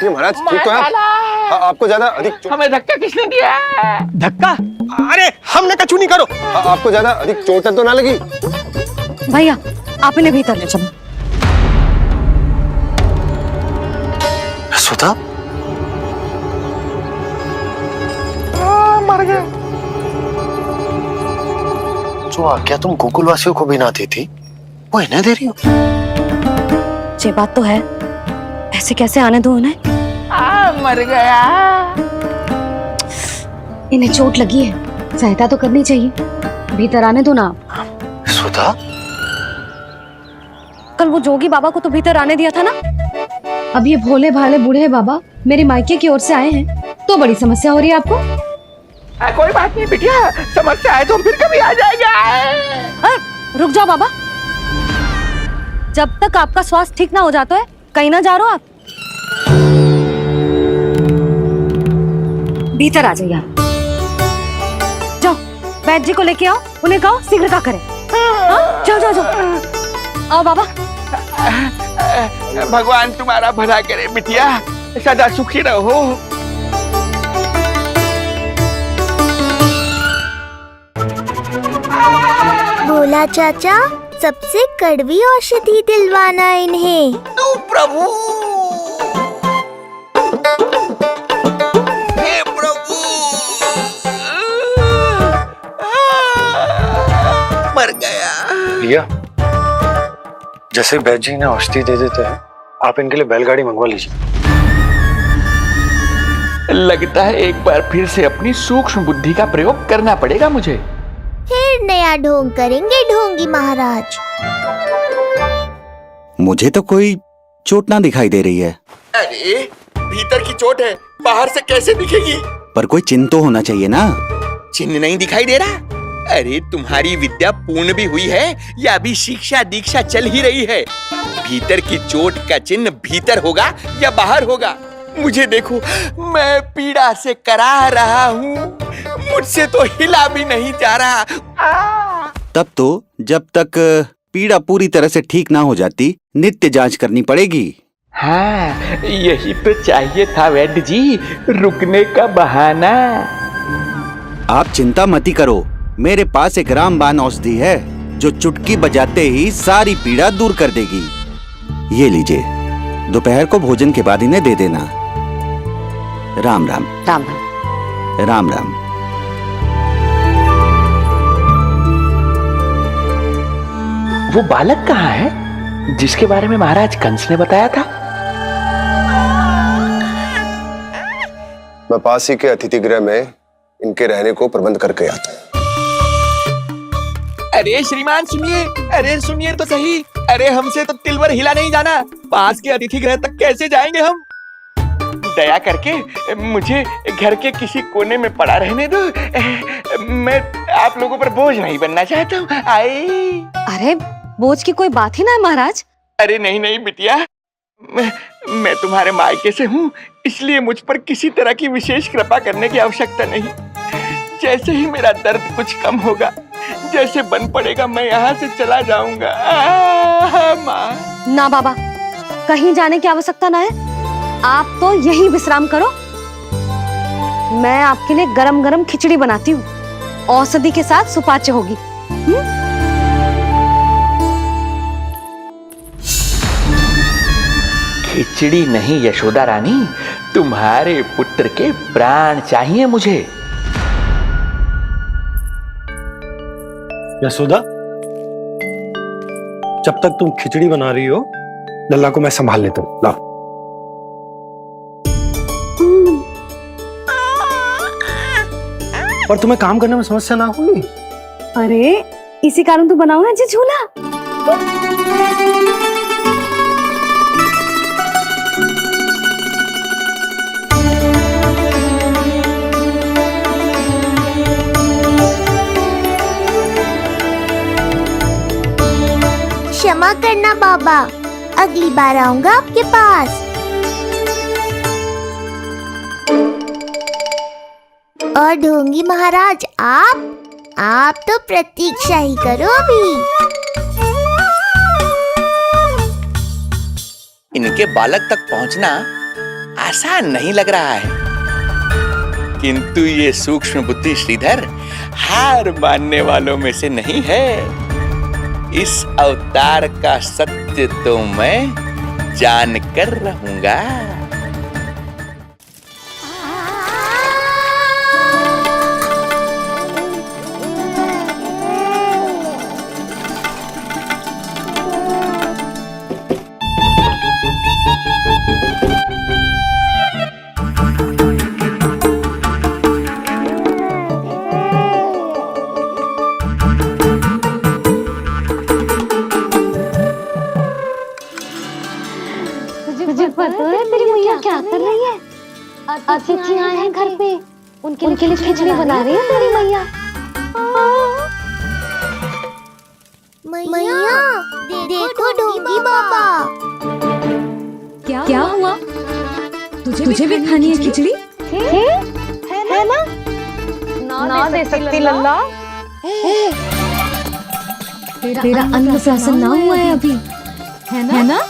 S3: महाराज ठीक तो है? आपको ज्यादा अधिक
S20: हमें धक्का किसने दिया?
S12: धक्का? अरे हमने कछु नहीं करो।
S3: आपको ज्यादा अधिक चोट तो ना लगी?
S6: भैया आप इन्हें भीतर ले चलो।
S4: यशोदा,
S20: मर गए।
S4: जो आज्ञा तुम गोकुलवासियों को भी ना दी थी, वो इन्हें दे रही हो?
S6: ये बात तो है, ऐसे कैसे आने दो उन्हें?
S20: मर गया।
S6: इन्हें चोट लगी है, सहायता तो करनी चाहिए। भीतर आने दो ना।
S4: यशोदा,
S6: कल वो जोगी बाबा को तो भीतर आने दिया था ना। अब ये भोले भाले बूढ़े बाबा मेरे मायके की ओर से आए हैं, तो बड़ी समस्या हो रही है आपको।
S20: कोई बात नहीं बिटिया, समस्या है तो फिर कभी आ जाएगा।
S6: रुक जाओ बाबा, जब तक आपका स्वास्थ्य ठीक ना हो जाता है कहीं ना जा रहे हो आप। भीतर आ जाइए आप। जाओ वैद्य जी को लेके आओ, उन्हें कहो शीघ्रता करें। जाओ जाओ जाओ। आओ बाबा।
S20: भगवान तुम्हारा भला करे बिटिया, सदा सुखी रहो।
S8: भोला चाचा, सबसे कड़वी औषधि दिलवाना इन्हें।
S20: तू प्रभु, हे प्रभु, मर गया।
S4: भैया, जैसे वैद्य जी ने औषधि दे देते हैं, आप इनके लिए बैलगाड़ी मंगवा लीजिए।
S20: लगता है एक बार फिर से अपनी सूक्ष्म बुद्धि का प्रयोग करना पड़ेगा मुझे।
S8: फिर नया ढोंग करेंगे ढोंगी महाराज।
S21: मुझे तो कोई चोट ना दिखाई दे रही है।
S20: अरे भीतर की चोट है, बाहर से कैसे दिखेगी?
S21: पर कोई चिन्ह तो होना चाहिए ना।
S20: चिन्ह नहीं दिखाई दे रहा? अरे तुम्हारी विद्या पूर्ण भी हुई है या अभी शिक्षा दीक्षा चल ही रही है? भीतर की चोट का चिन्ह भीतर होगा या बाहर होगा? मुझे देखो, मैं पीड़ा से कराह रहा हूँ, मुझसे तो हिला भी नहीं जा रहा।
S21: तब तो जब तक पीड़ा पूरी तरह से ठीक ना हो जाती, नित्य जांच करनी पड़ेगी।
S20: हाँ, यही तो चाहिए था वैद्य जी, रुकने का बहाना।
S21: आप चिंता मती करो, मेरे पास एक रामबाण औषधि है, जो चुटकी बजाते ही सारी पीड़ा दूर कर देगी। ये लीजिए, दोपहर को भोजन के बाद इन्हें दे देना। राम राम।
S19: राम राम।
S21: राम राम।
S20: वो बालक कहाँ है जिसके बारे में महाराज कंस ने बताया था?
S11: मैं पास ही के अतिथि गृह में इनके रहने को प्रबंध करके आता हूँ।
S12: अरे श्रीमान सुनिए, अरे सुनिए तो सही। अरे हमसे तो तिलवर हिला नहीं जाना, पास के अतिथि गृह तक कैसे जाएंगे हम? दया करके मुझे घर के किसी कोने में पड़ा रहने दो। मैं आप लोगों पर बोझ नहीं बनना चाहता हूँ। आई।
S19: अरे बोझ की कोई बात ही ना है महाराज।
S12: अरे नहीं नहीं बिटिया, मैं तुम्हारे मायके से हूँ, इसलिए मुझ पर किसी तरह की विशेष कृपा करने की आवश्यकता नहीं। जैसे ही मेरा दर्द कुछ कम होगा, जैसे बन पड़ेगा, मैं यहाँ से चला जाऊंगा। माँ।
S19: ना बाबा, कहीं जाने की आवश्यकता ना है। आप तो यही विश्राम करो। मैं आपके लिए गरम गरम खिचड़ी बनाती हूँ, औषधि के साथ सुपाच्य होगी।
S20: खिचड़ी नहीं यशोदा रानी, तुम्हारे पुत्र के प्राण चाहिए मुझे।
S7: यशोदा, जब तक तुम खिचड़ी बना रही हो, लल्ला को मैं संभाल लेता हूं। लाओ। पर तुम्हें काम करने में समस्या ना होगी?
S19: अरे इसी कारण तो बनाओ ना जी झूला।
S8: क्षमा करना बाबा, अगली बार आऊंगा आपके पास। और ढोंगी महाराज, आप तो प्रतीक्षा ही करो अभी।
S12: इनके बालक तक पहुंचना आसान नहीं लग रहा है, किंतु ये सूक्ष्म बुद्धि श्रीधर हार मानने वालों में से नहीं है। इस अवतार का सत्य तो मैं जान कर रहूंगा।
S19: तुझे पता है तेरी मैया क्या कर रही है? अतिथि आए हैं घर पे, उनके लिए खिचड़ी बना रही है तेरी मैया।
S8: मैया देखो ढोंगी बाबा।
S6: क्या हुआ? तुझे भी खानी है खिचड़ी?
S19: है ना? ना दे सकती लल्ला।
S6: तेरा अन्नप्राशन ना हुआ है अभी, है ना?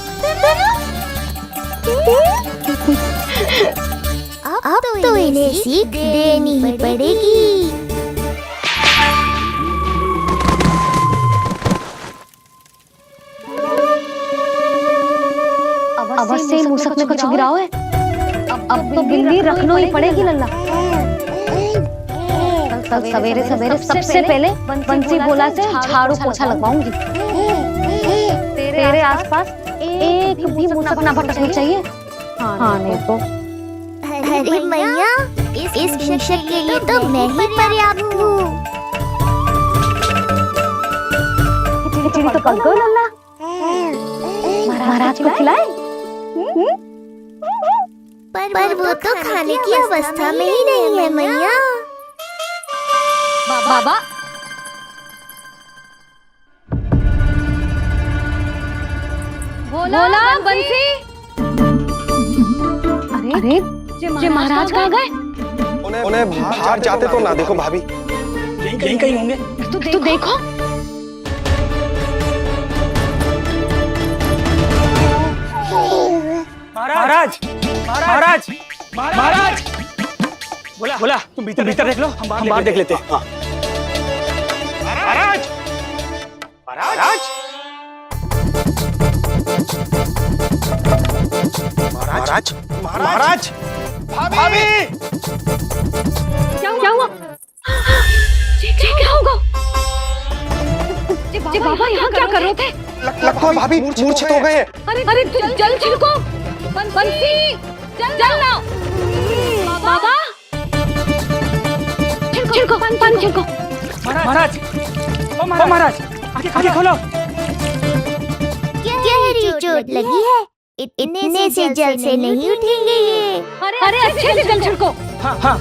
S8: अब तो इन्हें सीख देनी ही पड़ेगी।
S19: अवश्य इन मूसक में कुछ गिराओ है। अब तो बिल्ली रखनो ही पड़ेगी लल्ला। कल सवेरे सवेरे सबसे पहले बंसी बोला से झाड़ू पोछा लगवाऊंगी। तेरे आसपास एक भी मूसक ना भटकनी चाहिए। हाँ नहीं तो।
S8: अरे मैया, इस मिशन के लिए तो मैं ही पर्याप्त हूँ।
S19: खिचड़ी तो पक गई लल्ला। महाराज को खिलाए?
S8: पर वो तो खाने की अवस्था में ही नहीं है मैया।
S6: बाबा, बोला बंसी।
S19: अरे जे महाराज कहाँ गए?
S11: उन्हें बाहर जाते तो ना देखो भाभी।
S15: यहीं कहीं होंगे।
S19: तू देखो।
S15: महाराज, महाराज, महाराज। बोला तुम भीतर देख लो, हम बाहर देख लेते हैं। महाराज,
S12: महाराज महाराज महाराज भाभी
S19: क्या हुआ? क्या होगा? बाबा यहाँ क्या कर रहे थे?
S12: लगता है भाभी मूर्छित हो गए।
S19: अरे जल छिड़को, बंसी जल लाओ। बाबा छिड़को, पानी छिड़को।
S15: महाराज, ओ महाराज, आंखें खोलो।
S8: गहरी चोट लगी है, इतने से जल से नहीं उठेंगे ये।
S19: अरे अच्छे से जल छिड़को।
S15: हाँ हाँ।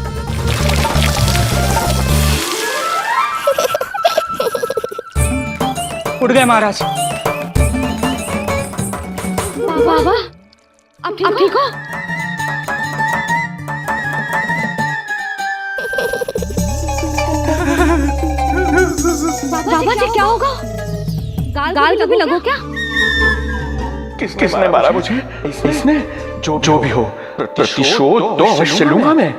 S15: उठ गए महाराज।
S19: बाबा अब ठीक हो? बाबा जी क्या होगा? गाल कभी लगो क्या?
S20: किसने मारा मुझे? इसने? जो भी हो, प्रतिशोध तो अवश्य लूंगा मैं।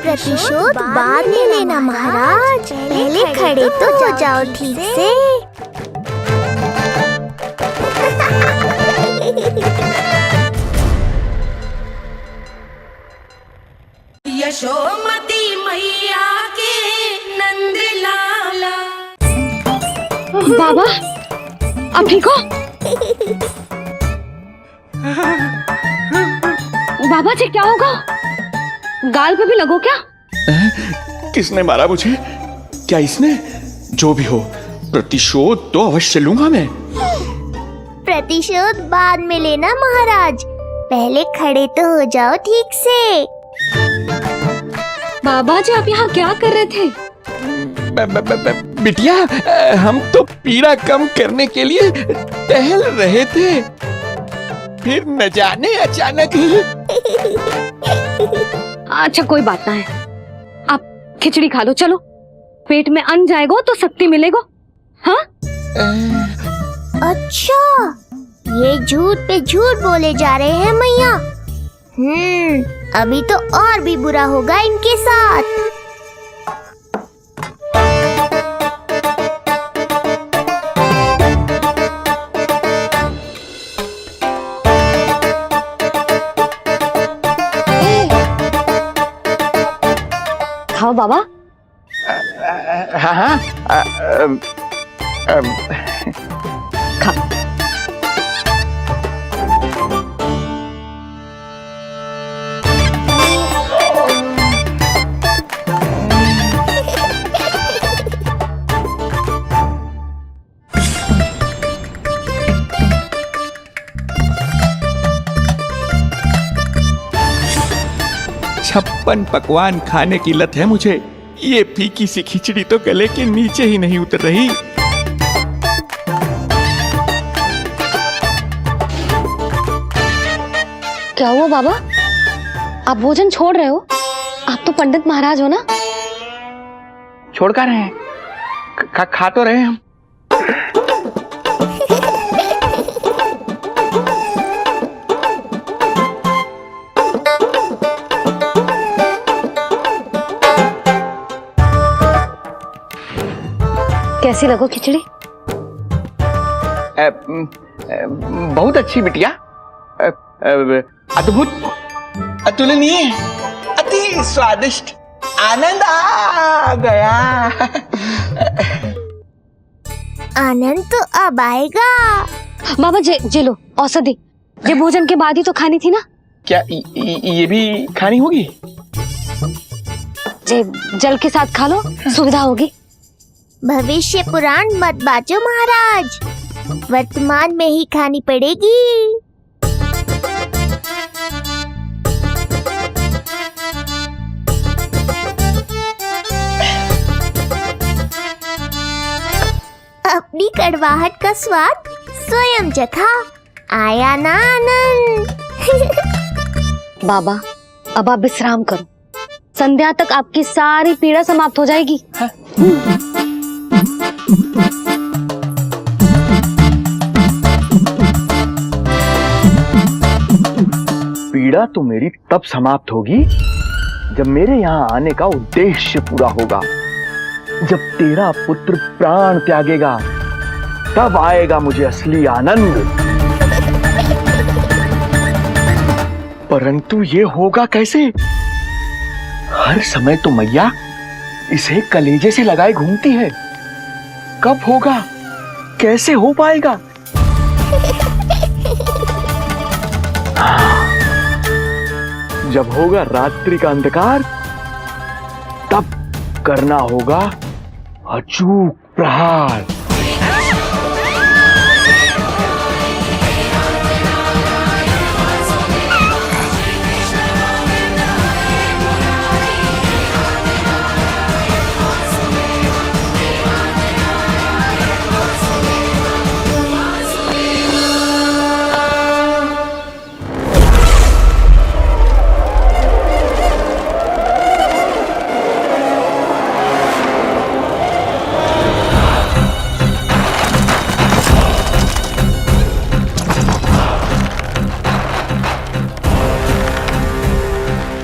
S8: प्रतिशोध बाद में लेना महाराज, पहले खड़े तो हो जाओ ठीक से।
S1: यशोमती मैया के नंद लाला।
S19: बाबा अब ठीक हो? बाबा जी क्या होगा? गाल पे भी लगो क्या?
S20: किसने मारा मुझे? क्या इसने? जो भी हो, प्रतिशोध तो अवश्य लूंगा मैं।
S8: प्रतिशोध बाद में लेना महाराज, पहले खड़े तो हो जाओ ठीक से।
S19: बाबा जी आप यहाँ क्या कर रहे थे?
S20: बिटिया, हम तो पीड़ा कम करने के लिए टहल रहे थे, फिर न जाने अचानक ही।
S19: अच्छा कोई बात ना है, आप खिचड़ी खा लो। चलो, पेट में अन्न जाएगा तो शक्ति मिलेगा। हाँ?
S8: अच्छा, ये झूठ पे झूठ बोले जा रहे हैं मैया। अभी तो और भी बुरा होगा इनके साथ।
S19: खाओ बाबा।
S20: हाँ
S19: खा।
S20: छप्पन पकवान खाने की लत है मुझे। ये फीकी सी खिचड़ी तो गले के नीचे ही नहीं उतर रही।
S19: क्या हुआ बाबा? आप भोजन छोड़ रहे हो? आप तो पंडित महाराज हो ना?
S20: छोड़ कर रहे हैं? खा तो रहे हैं हम।
S19: कैसी लगो खिचड़ी?
S20: बहुत अच्छी बिटिया, अद्भुत, अतुलनीय, अति स्वादिष्ट, आनंद आ गया।
S8: आनंद तो अब आएगा।
S19: बाबा जे लो औषधि, ये भोजन के बाद ही तो खानी थी ना?
S20: क्या ये भी खानी होगी?
S19: जे जल के साथ खा लो, सुविधा होगी।
S8: भविष्य पुराण मत बाचो महाराज, वर्तमान में ही खानी पड़ेगी। अपनी कड़वाहट का स्वाद स्वयं चखा, आया ना आनंद।
S19: बाबा अब आप विश्राम करो, संध्या तक आपकी सारी पीड़ा समाप्त हो जाएगी।
S20: पीड़ा तो मेरी तब समाप्त होगी जब मेरे यहाँ आने का उद्देश्य पूरा होगा, जब तेरा पुत्र प्राण त्यागेगा, तब आएगा मुझे असली आनंद। परंतु ये होगा कैसे? हर समय तो मैया इसे कलेजे से लगाए घूमती है। कब होगा? कैसे हो पाएगा? जब होगा रात्रि का अंधकार, तब करना होगा अचूक प्रहार।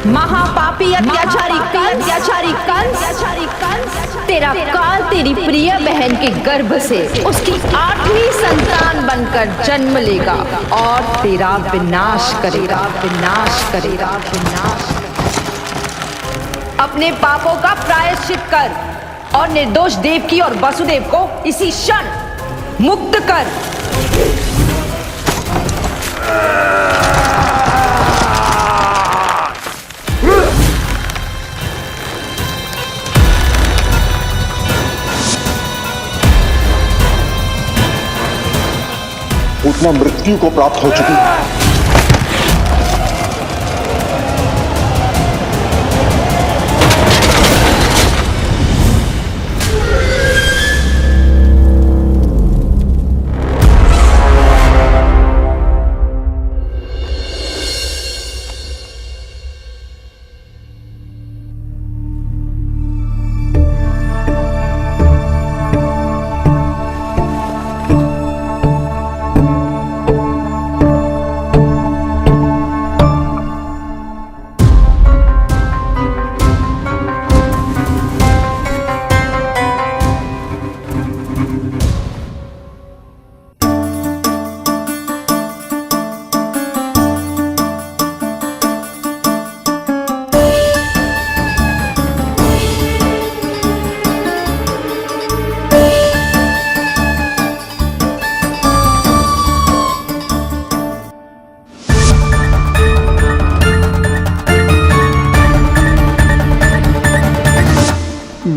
S1: महापापी अत्याचारी कंस, तेरा काल तेरी प्रिय बहन के गर्भ से उसकी 8वीं संतान बनकर जन्म लेगा और तेरा विनाश करेगा। अपने पापों का प्रायश्चित कर और निर्दोष देवकी और वसुदेव को इसी क्षण मुक्त कर।
S11: पूतना मृत्यु को प्राप्त हो चुकी है।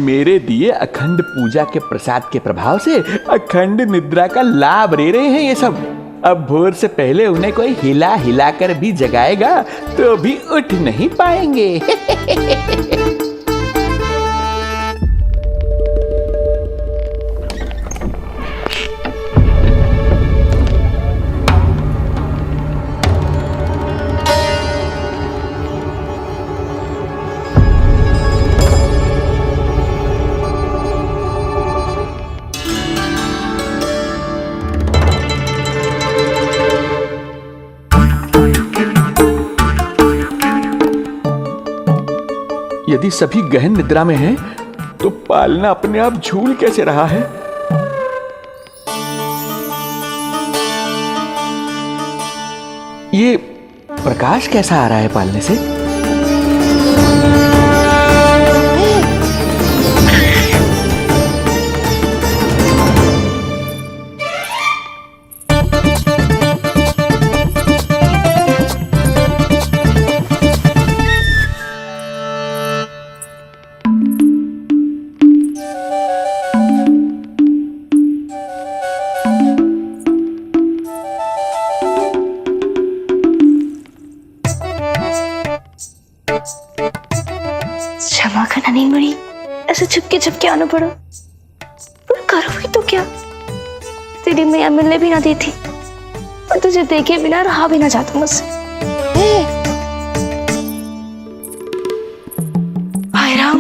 S20: मेरे दिए अखंड पूजा के प्रसाद के प्रभाव से अखंड निद्रा का लाभ ले रहे हैं ये सब। अब भोर से पहले उन्हें कोई हिला हिला कर भी जगाएगा तो भी उठ नहीं पाएंगे। यदि सभी गहन निद्रा में हैं, तो पालना अपने आप झूल कैसे रहा है? ये प्रकाश कैसा आ रहा है पालने से?
S17: क्षमा करना नहीं मुड़ी, ऐसे छुपके आना पड़ा। पर करो भी तो क्या? तेरी मैया मिलने भी ना दी थी और तुझे देखे बिना रहा भी ना जाता मुझसे। भाई राम,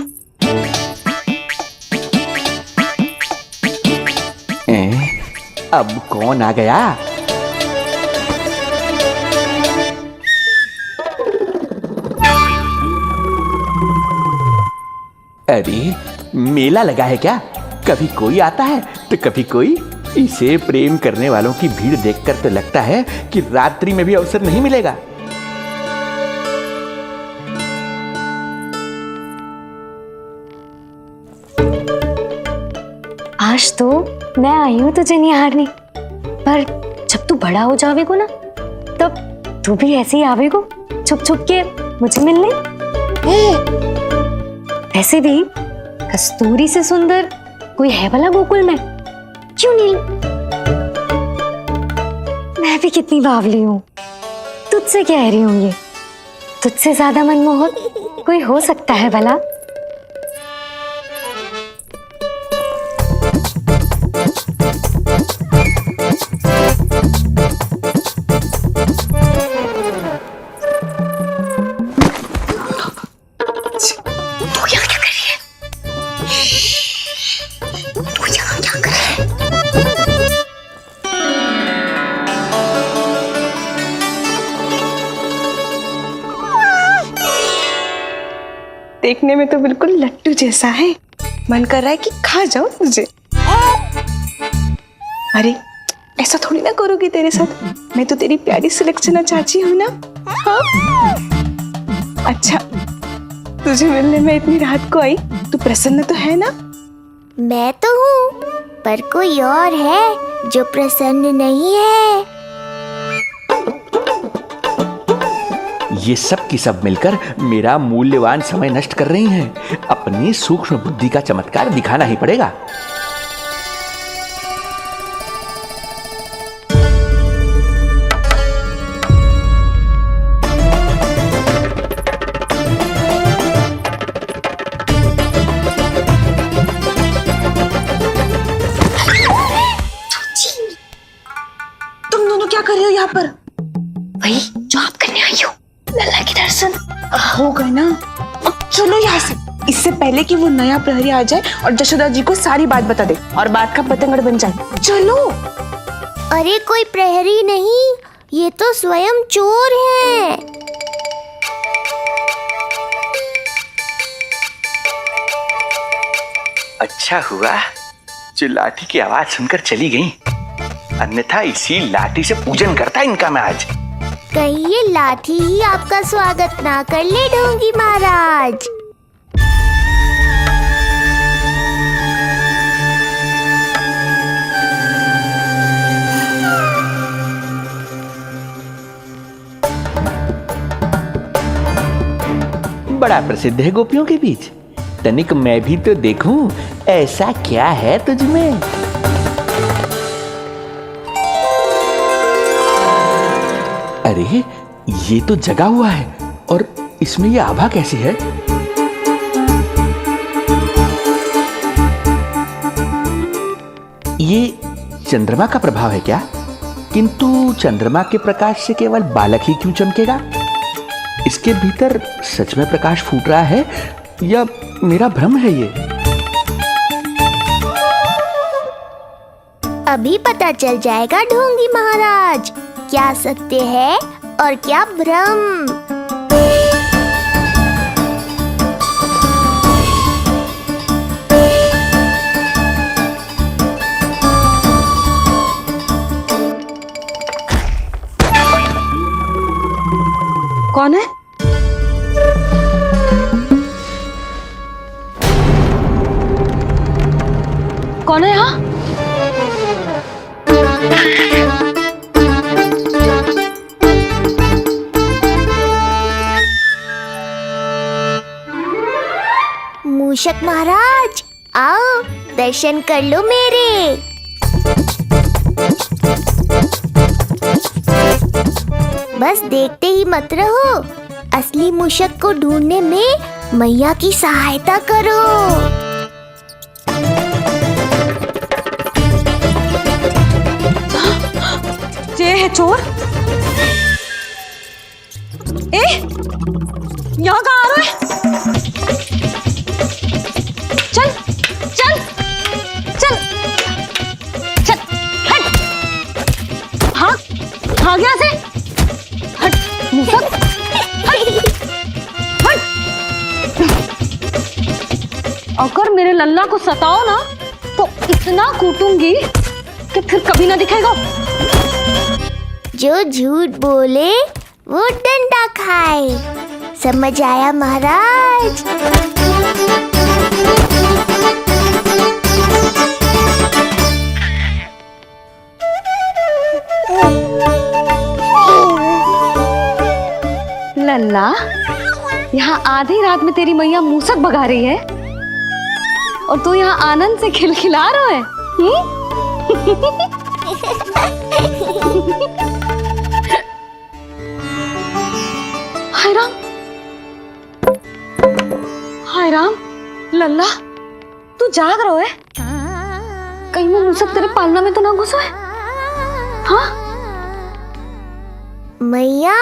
S20: अब कौन आ गया?
S13: अरे मेला लगा है क्या? कभी कोई आता है तो कभी कोई। इसे प्रेम करने वालों की भीड़ देखकर तो लगता है कि रात्रि में भी अवसर नहीं मिलेगा।
S17: आज तो मैं आई हूँ तुझे निहारने, पर जब तू बड़ा हो जावेगो ना तब तू भी ऐसे ही आवेगो छुप छुप के मुझे मिलने। वैसे भी कस्तूरी से सुंदर कोई है भला गोकुल में? क्यों नहीं? मैं भी कितनी बावली हूँ, तुझसे कह रही हूँ। ये तुझसे ज्यादा मनमोहक कोई हो सकता है भला?
S10: देखने में तो बिल्कुल लट्टू जैसा है, मन कर रहा है कि खा जाओ तुझे। अरे ऐसा थोड़ी ना करोगी तेरे साथ, मैं तो तेरी प्यारी सुलक्षणा चाची हूँ ना। हाँ? अच्छा, तुझे मिलने में इतनी रात को आई, तू प्रसन्न तो है ना?
S8: मैं तो हूँ, पर कोई और है जो प्रसन्न नहीं है।
S13: ये सब की सब मिलकर मेरा मूल्यवान समय नष्ट कर रही हैं। अपनी सूक्ष्म बुद्धि का चमत्कार दिखाना ही पड़ेगा।
S10: तुम दोनों क्या कर रहे हो यहाँ पर?
S17: वही जो आप करने आई हो, लल्ला के दर्शन।
S10: हो गए ना, अब चलो यहाँ से, इससे पहले कि वो नया प्रहरी आ जाए और जशोदा जी को सारी बात बता दे और बात का पतंगड़ बन जाए। चलो।
S8: अरे कोई प्रहरी नहीं, ये तो स्वयं चोर है।
S13: अच्छा हुआ जो लाठी की आवाज सुनकर चली गई, अन्यथा इसी लाठी से पूजन करता इनका मैं आज।
S8: कहीं ये लाठी ही आपका स्वागत ना कर ले ढोंगी महाराज।
S13: बड़ा प्रसिद्ध है गोपियों के बीच, तनिक मैं भी तो देखूं ऐसा क्या है तुझमें। अरे ये तो जगा हुआ है और इसमें ये आभा कैसी है? ये चंद्रमा का प्रभाव है क्या? किंतु चंद्रमा के प्रकाश से केवल बालक ही क्यों चमकेगा? इसके भीतर सच में प्रकाश फूट रहा है या मेरा भ्रम है ये?
S8: अभी पता चल जाएगा ढोंगी महाराज, क्या सत्य है और क्या भ्रम।
S6: कौन है? कौन है यहाँ?
S8: मूषक महाराज आओ, दर्शन कर लो मेरे। बस देखते ही मत रहो, असली मूषक को ढूंढने में मैया की सहायता करो।
S6: ये है चोर। यहाँ कहाँ आ रहा है? चल चल चल चल, हट। हाँ भाग यहाँ से, हट मूसक, हट हट।
S19: अगर मेरे लल्ला को सताओ ना तो इतना कूटूंगी कि फिर कभी ना दिखेगा।
S8: जो झूठ बोले वो डंडा खाए, समझ आया महाराज?
S19: लल्ला, यहाँ आधी रात में तेरी मैया मूसक भगा रही है और तू यहाँ आनंद से खिलखिला रहा है। हाय राम, हाय राम, लल्ला तू जाग रहा है? कहीं वो मूसक तेरे पालना में तो ना घुसा है? हाँ
S8: मैया,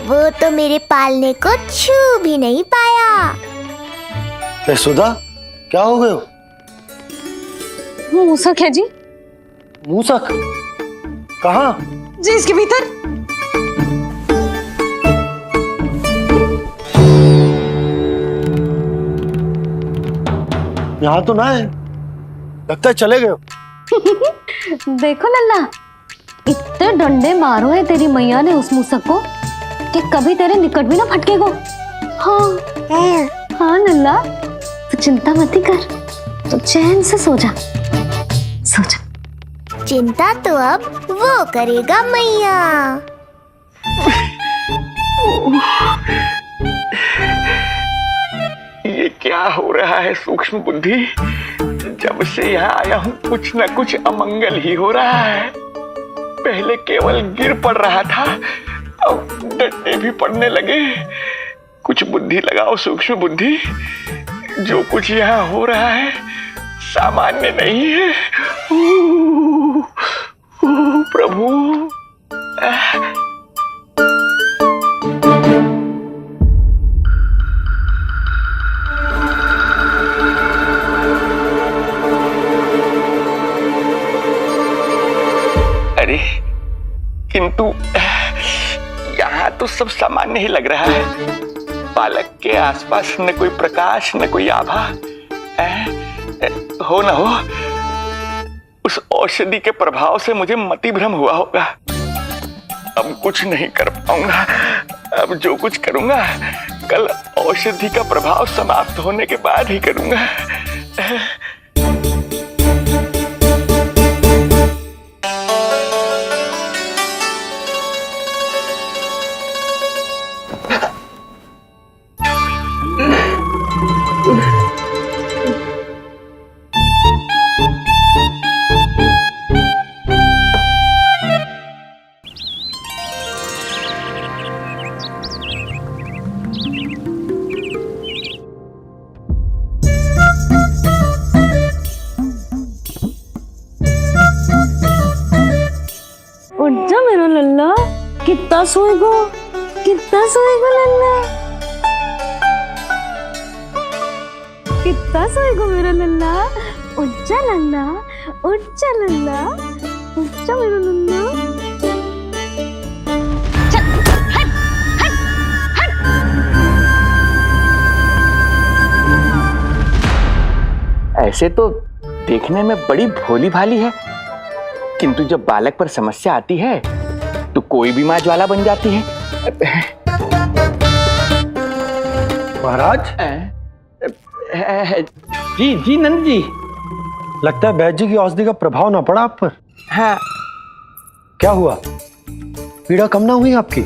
S8: वो तो मेरे पालने को छू भी नहीं पाया।
S4: सुधा, क्या हो गए हो?
S19: वो मूसक है जी।
S4: मूसक? कहाँ?
S19: जी इसके भीतर।
S4: यहाँ तो ना है, लगता है चले गए हो।
S19: देखो लल्ला, इतने डंडे मारो है तेरी मैया ने उस मूसक को कि कभी तेरे निकट भी ना फटकेगा। हाँ हाँ लल्ला, तू चिंता मत ही कर, तो चैन से सो जा, सो जा।
S8: चिंता तो अब वो करेगा मैया।
S20: ये क्या हो रहा है सूक्ष्म बुद्धि? जब से यहाँ आया हूँ कुछ न कुछ अमंगल ही हो रहा है। पहले केवल गिर पड़ रहा था, अब डंडे भी पड़ने लगे। कुछ बुद्धि लगाओ सूक्ष्म बुद्धि, जो कुछ यहाँ हो रहा है सामान्य नहीं है। प्रभु, अरे किंतु यहाँ तो सब सामान्य ही लग रहा है। बालक के आसपास न कोई प्रकाश न कोई आभा। हो न हो उस औषधि के प्रभाव से मुझे मति भ्रम हुआ होगा। अब कुछ नहीं कर पाऊंगा। अब जो कुछ करूंगा कल औषधि का प्रभाव समाप्त होने के बाद ही करूंगा।
S19: उठ जा मेरा लल्ला, कितना सोएगो, कितना सोएगो लल्ला, कितना सोएगो मेरा लल्ला। उठ जा लल्ला, उठ जा लल्ला, उठ जा मेरा लल्ला। चल, हट, हट, हट।
S20: ऐसे तो देखने में बड़ी भोली भाली है, किंतु जब बालक पर समस्या आती है तो कोई भी माँ ज्वाला बन जाती है।
S7: महाराज।
S20: जी जी नंद जी।
S7: लगता है वैद्य जी की औषधि का प्रभाव ना पड़ा आप पर।
S20: हाँ।
S7: क्या हुआ? पीड़ा कम ना हुई आपकी?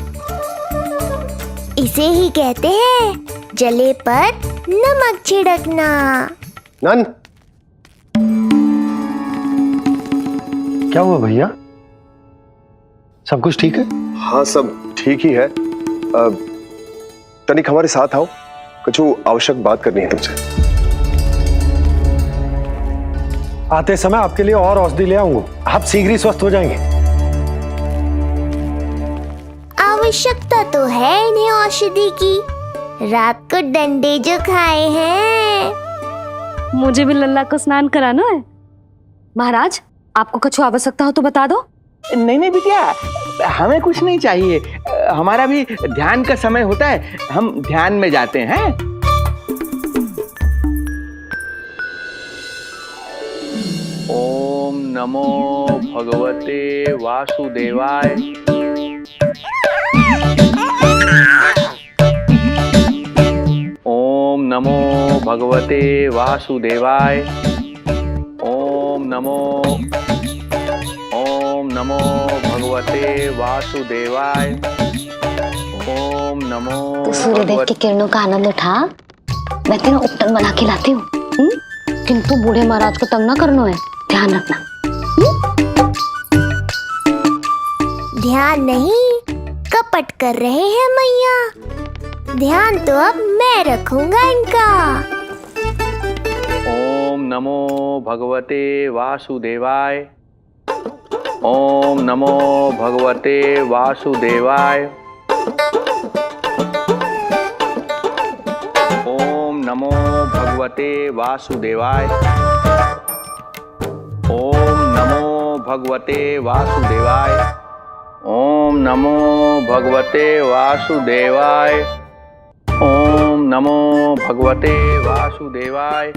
S8: इसे ही कहते हैं जले पर नमक छिड़कना।
S7: नंद, क्या हुआ भैया? सब कुछ ठीक है?
S11: हाँ सब ठीक ही है। तनिक हमारे साथ आओ, कुछ आवश्यक बात करनी है तुमसे।
S7: आते समय आपके लिए और औषधि ले आऊंगा, आप शीघ्र ही स्वस्थ हो जाएंगे।
S8: आवश्यकता तो है इन्हें औषधि की, रात को डंडे जो खाए हैं।
S19: मुझे भी लल्ला को स्नान कराना है। महाराज, आपको कुछ आवश्यकता हो तो बता दो।
S20: नहीं नहीं बिटिया, हमें कुछ नहीं चाहिए। हमारा भी ध्यान का समय होता है, हम ध्यान में जाते हैं। नमो भगवते वासुदेवाय। ओम नमो भगवते वासुदेवाय। ओम नमो भगवते वासुदेवाय। ओम नमो।
S19: तो सूर्यदेव की किरणों का आनंद उठा, मैं तेरा उपटन बना के लाती हूँ। किंतु बूढ़े महाराज को तंग ना करना है, ध्यान रखना।
S8: ध्यान नहीं, कपट कर रहे हैं मैया। ध्यान तो अब मैं रखूंगा इनका।
S20: ओम नमो भगवते वासुदेवाय। ओम नमो भगवते वासुदेवाय। ओम नमो भगवते वासुदेवाय। ओम नमो भगवते वासुदेवाय। ओम नमो भगवते वासुदेवाय। ओम नमो भगवते वासुदेवाय।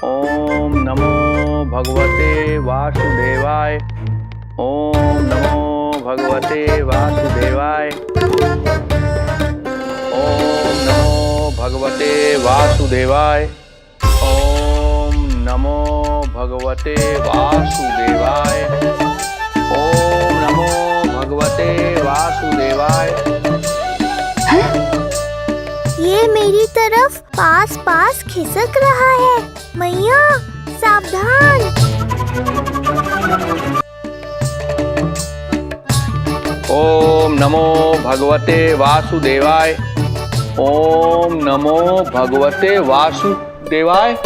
S20: ओम नमो भगवते वासुदेवाय। ओम नमो भगवते वासुदेवाय। ओम नमो भगवते वासुदेवाय। ओम नमो भगवते वासुदेवाय। ओम नमो भगवते वासुदेवाय।
S8: ये मेरी तरफ पास पास खिसक रहा है। मैया सावधान।
S20: ओम नमो भगवते वासुदेवाय। ओम नमो भगवते वासुदेवाय।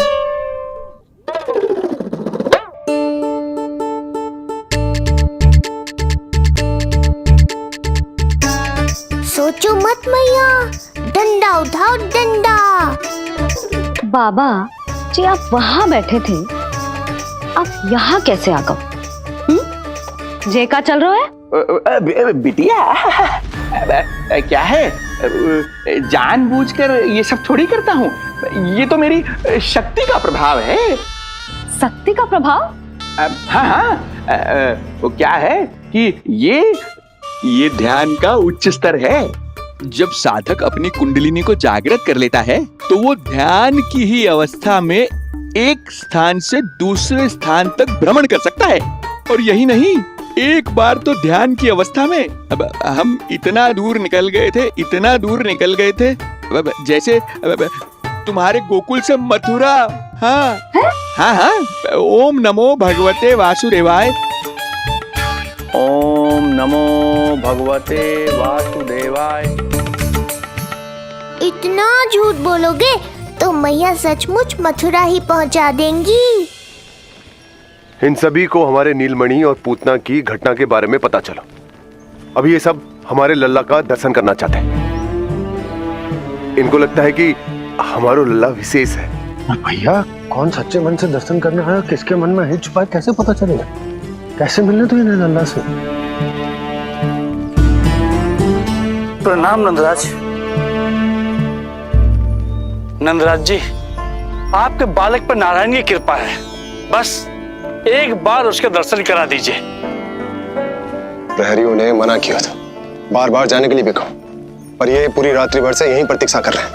S8: सोचो मत मैया, डंडा उठाओ डंडा।
S19: बाबा जी आप वहां बैठे थे, आप यहाँ कैसे आ गए? जे का चल रहा है?
S13: बिटिया क्या है, जानबूझकर ये सब थोड़ी करता हूँ। ये तो मेरी शक्ति का प्रभाव है।
S19: शक्ति का प्रभाव?
S13: हाँ, वो क्या है कि ये ध्यान का उच्च स्तर है। जब साधक अपनी कुंडलिनी को जागृत कर लेता है तो वो ध्यान की ही अवस्था में एक स्थान से दूसरे स्थान तक भ्रमण कर सकता है। और यही नहीं, एक बार तो ध्यान की अवस्था में अब हम इतना दूर निकल गए थे, जैसे तुम्हारे गोकुल से मथुरा। हाँ, ओम नमो भगवते वासुदेवाय।
S20: ओम नमो भगवते वासुदेवाय।
S8: इतना झूठ बोलोगे तो मैया सचमुच मथुरा ही पहुंचा देंगी।
S11: इन सभी को हमारे नीलमणि और पूतना की घटना के बारे में पता चला। अभी ये सब हमारे लल्ला का दर्शन करना चाहते हैं। इनको लगता है कि हमारा लल्ला विशेष है।
S4: भैया कौन सच्चे मन से दर्शन करने आया, किसके मन में है छुपा, कैसे पता चलेगा? कैसे मिलने तो इन्हें लल्ला से?
S14: प्रणाम नंदराज। नंदराज जी, आपके बालक पर नारायण की कृपा है। बस एक बार उसके दर्शन करा दीजिए।
S11: प्रहरियों ने मना किया था, बार बार जाने के लिए भी कहा, पर ये पूरी रात्रि भर से यहीं प्रतीक्षा कर रहे हैं।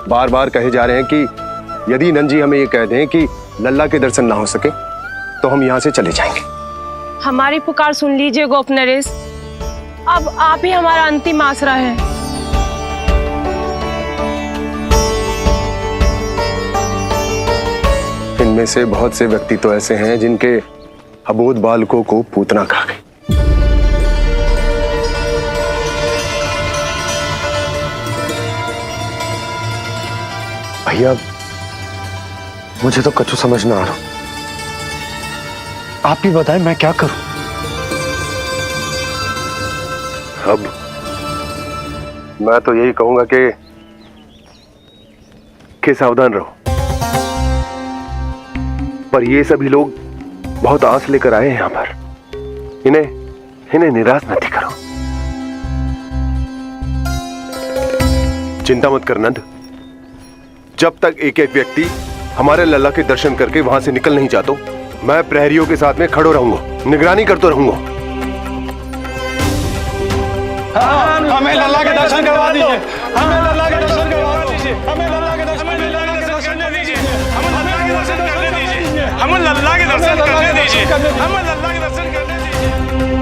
S11: बार बार कहे जा रहे हैं कि यदि नंद जी हमें ये कह दें कि लल्ला के दर्शन ना हो सके तो हम यहाँ से चले जाएंगे।
S22: हमारी पुकार सुन लीजिए गोप नरेश, अब आप ही हमारा अंतिम आसरा है।
S11: इनमें से बहुत से व्यक्ति तो ऐसे हैं जिनके अबोध बालकों को पूतना खा गई। भैया मुझे तो कछु समझ ना आ रहा।
S4: आप ही बताएं मैं क्या करूं?
S11: अब मैं तो यही कहूंगा कि सावधान रहो। पर ये सभी लोग बहुत आस लेकर आए हैं यहाँ पर। इन्हें निराश मत करो। चिंता मत कर नंद, जब तक एक एक व्यक्ति हमारे लल्ला के दर्शन करके वहां से निकल नहीं जाता मैं प्रहरियों के साथ में खड़ो रहूंगा, निगरानी करते रहूंगा।
S12: हमें लल्ला के दर्शन करवा दीजिए, हमें लल्ला के दर्शन करवा दीजिए, हमें लल्ला के दर्शन करने दीजिए, हमें लल्ला के दर्शन करने दीजिए, हमें लल्ला के दर्शन करने दीजिए, हमें लल्ला के दर्शन करने दीजिए।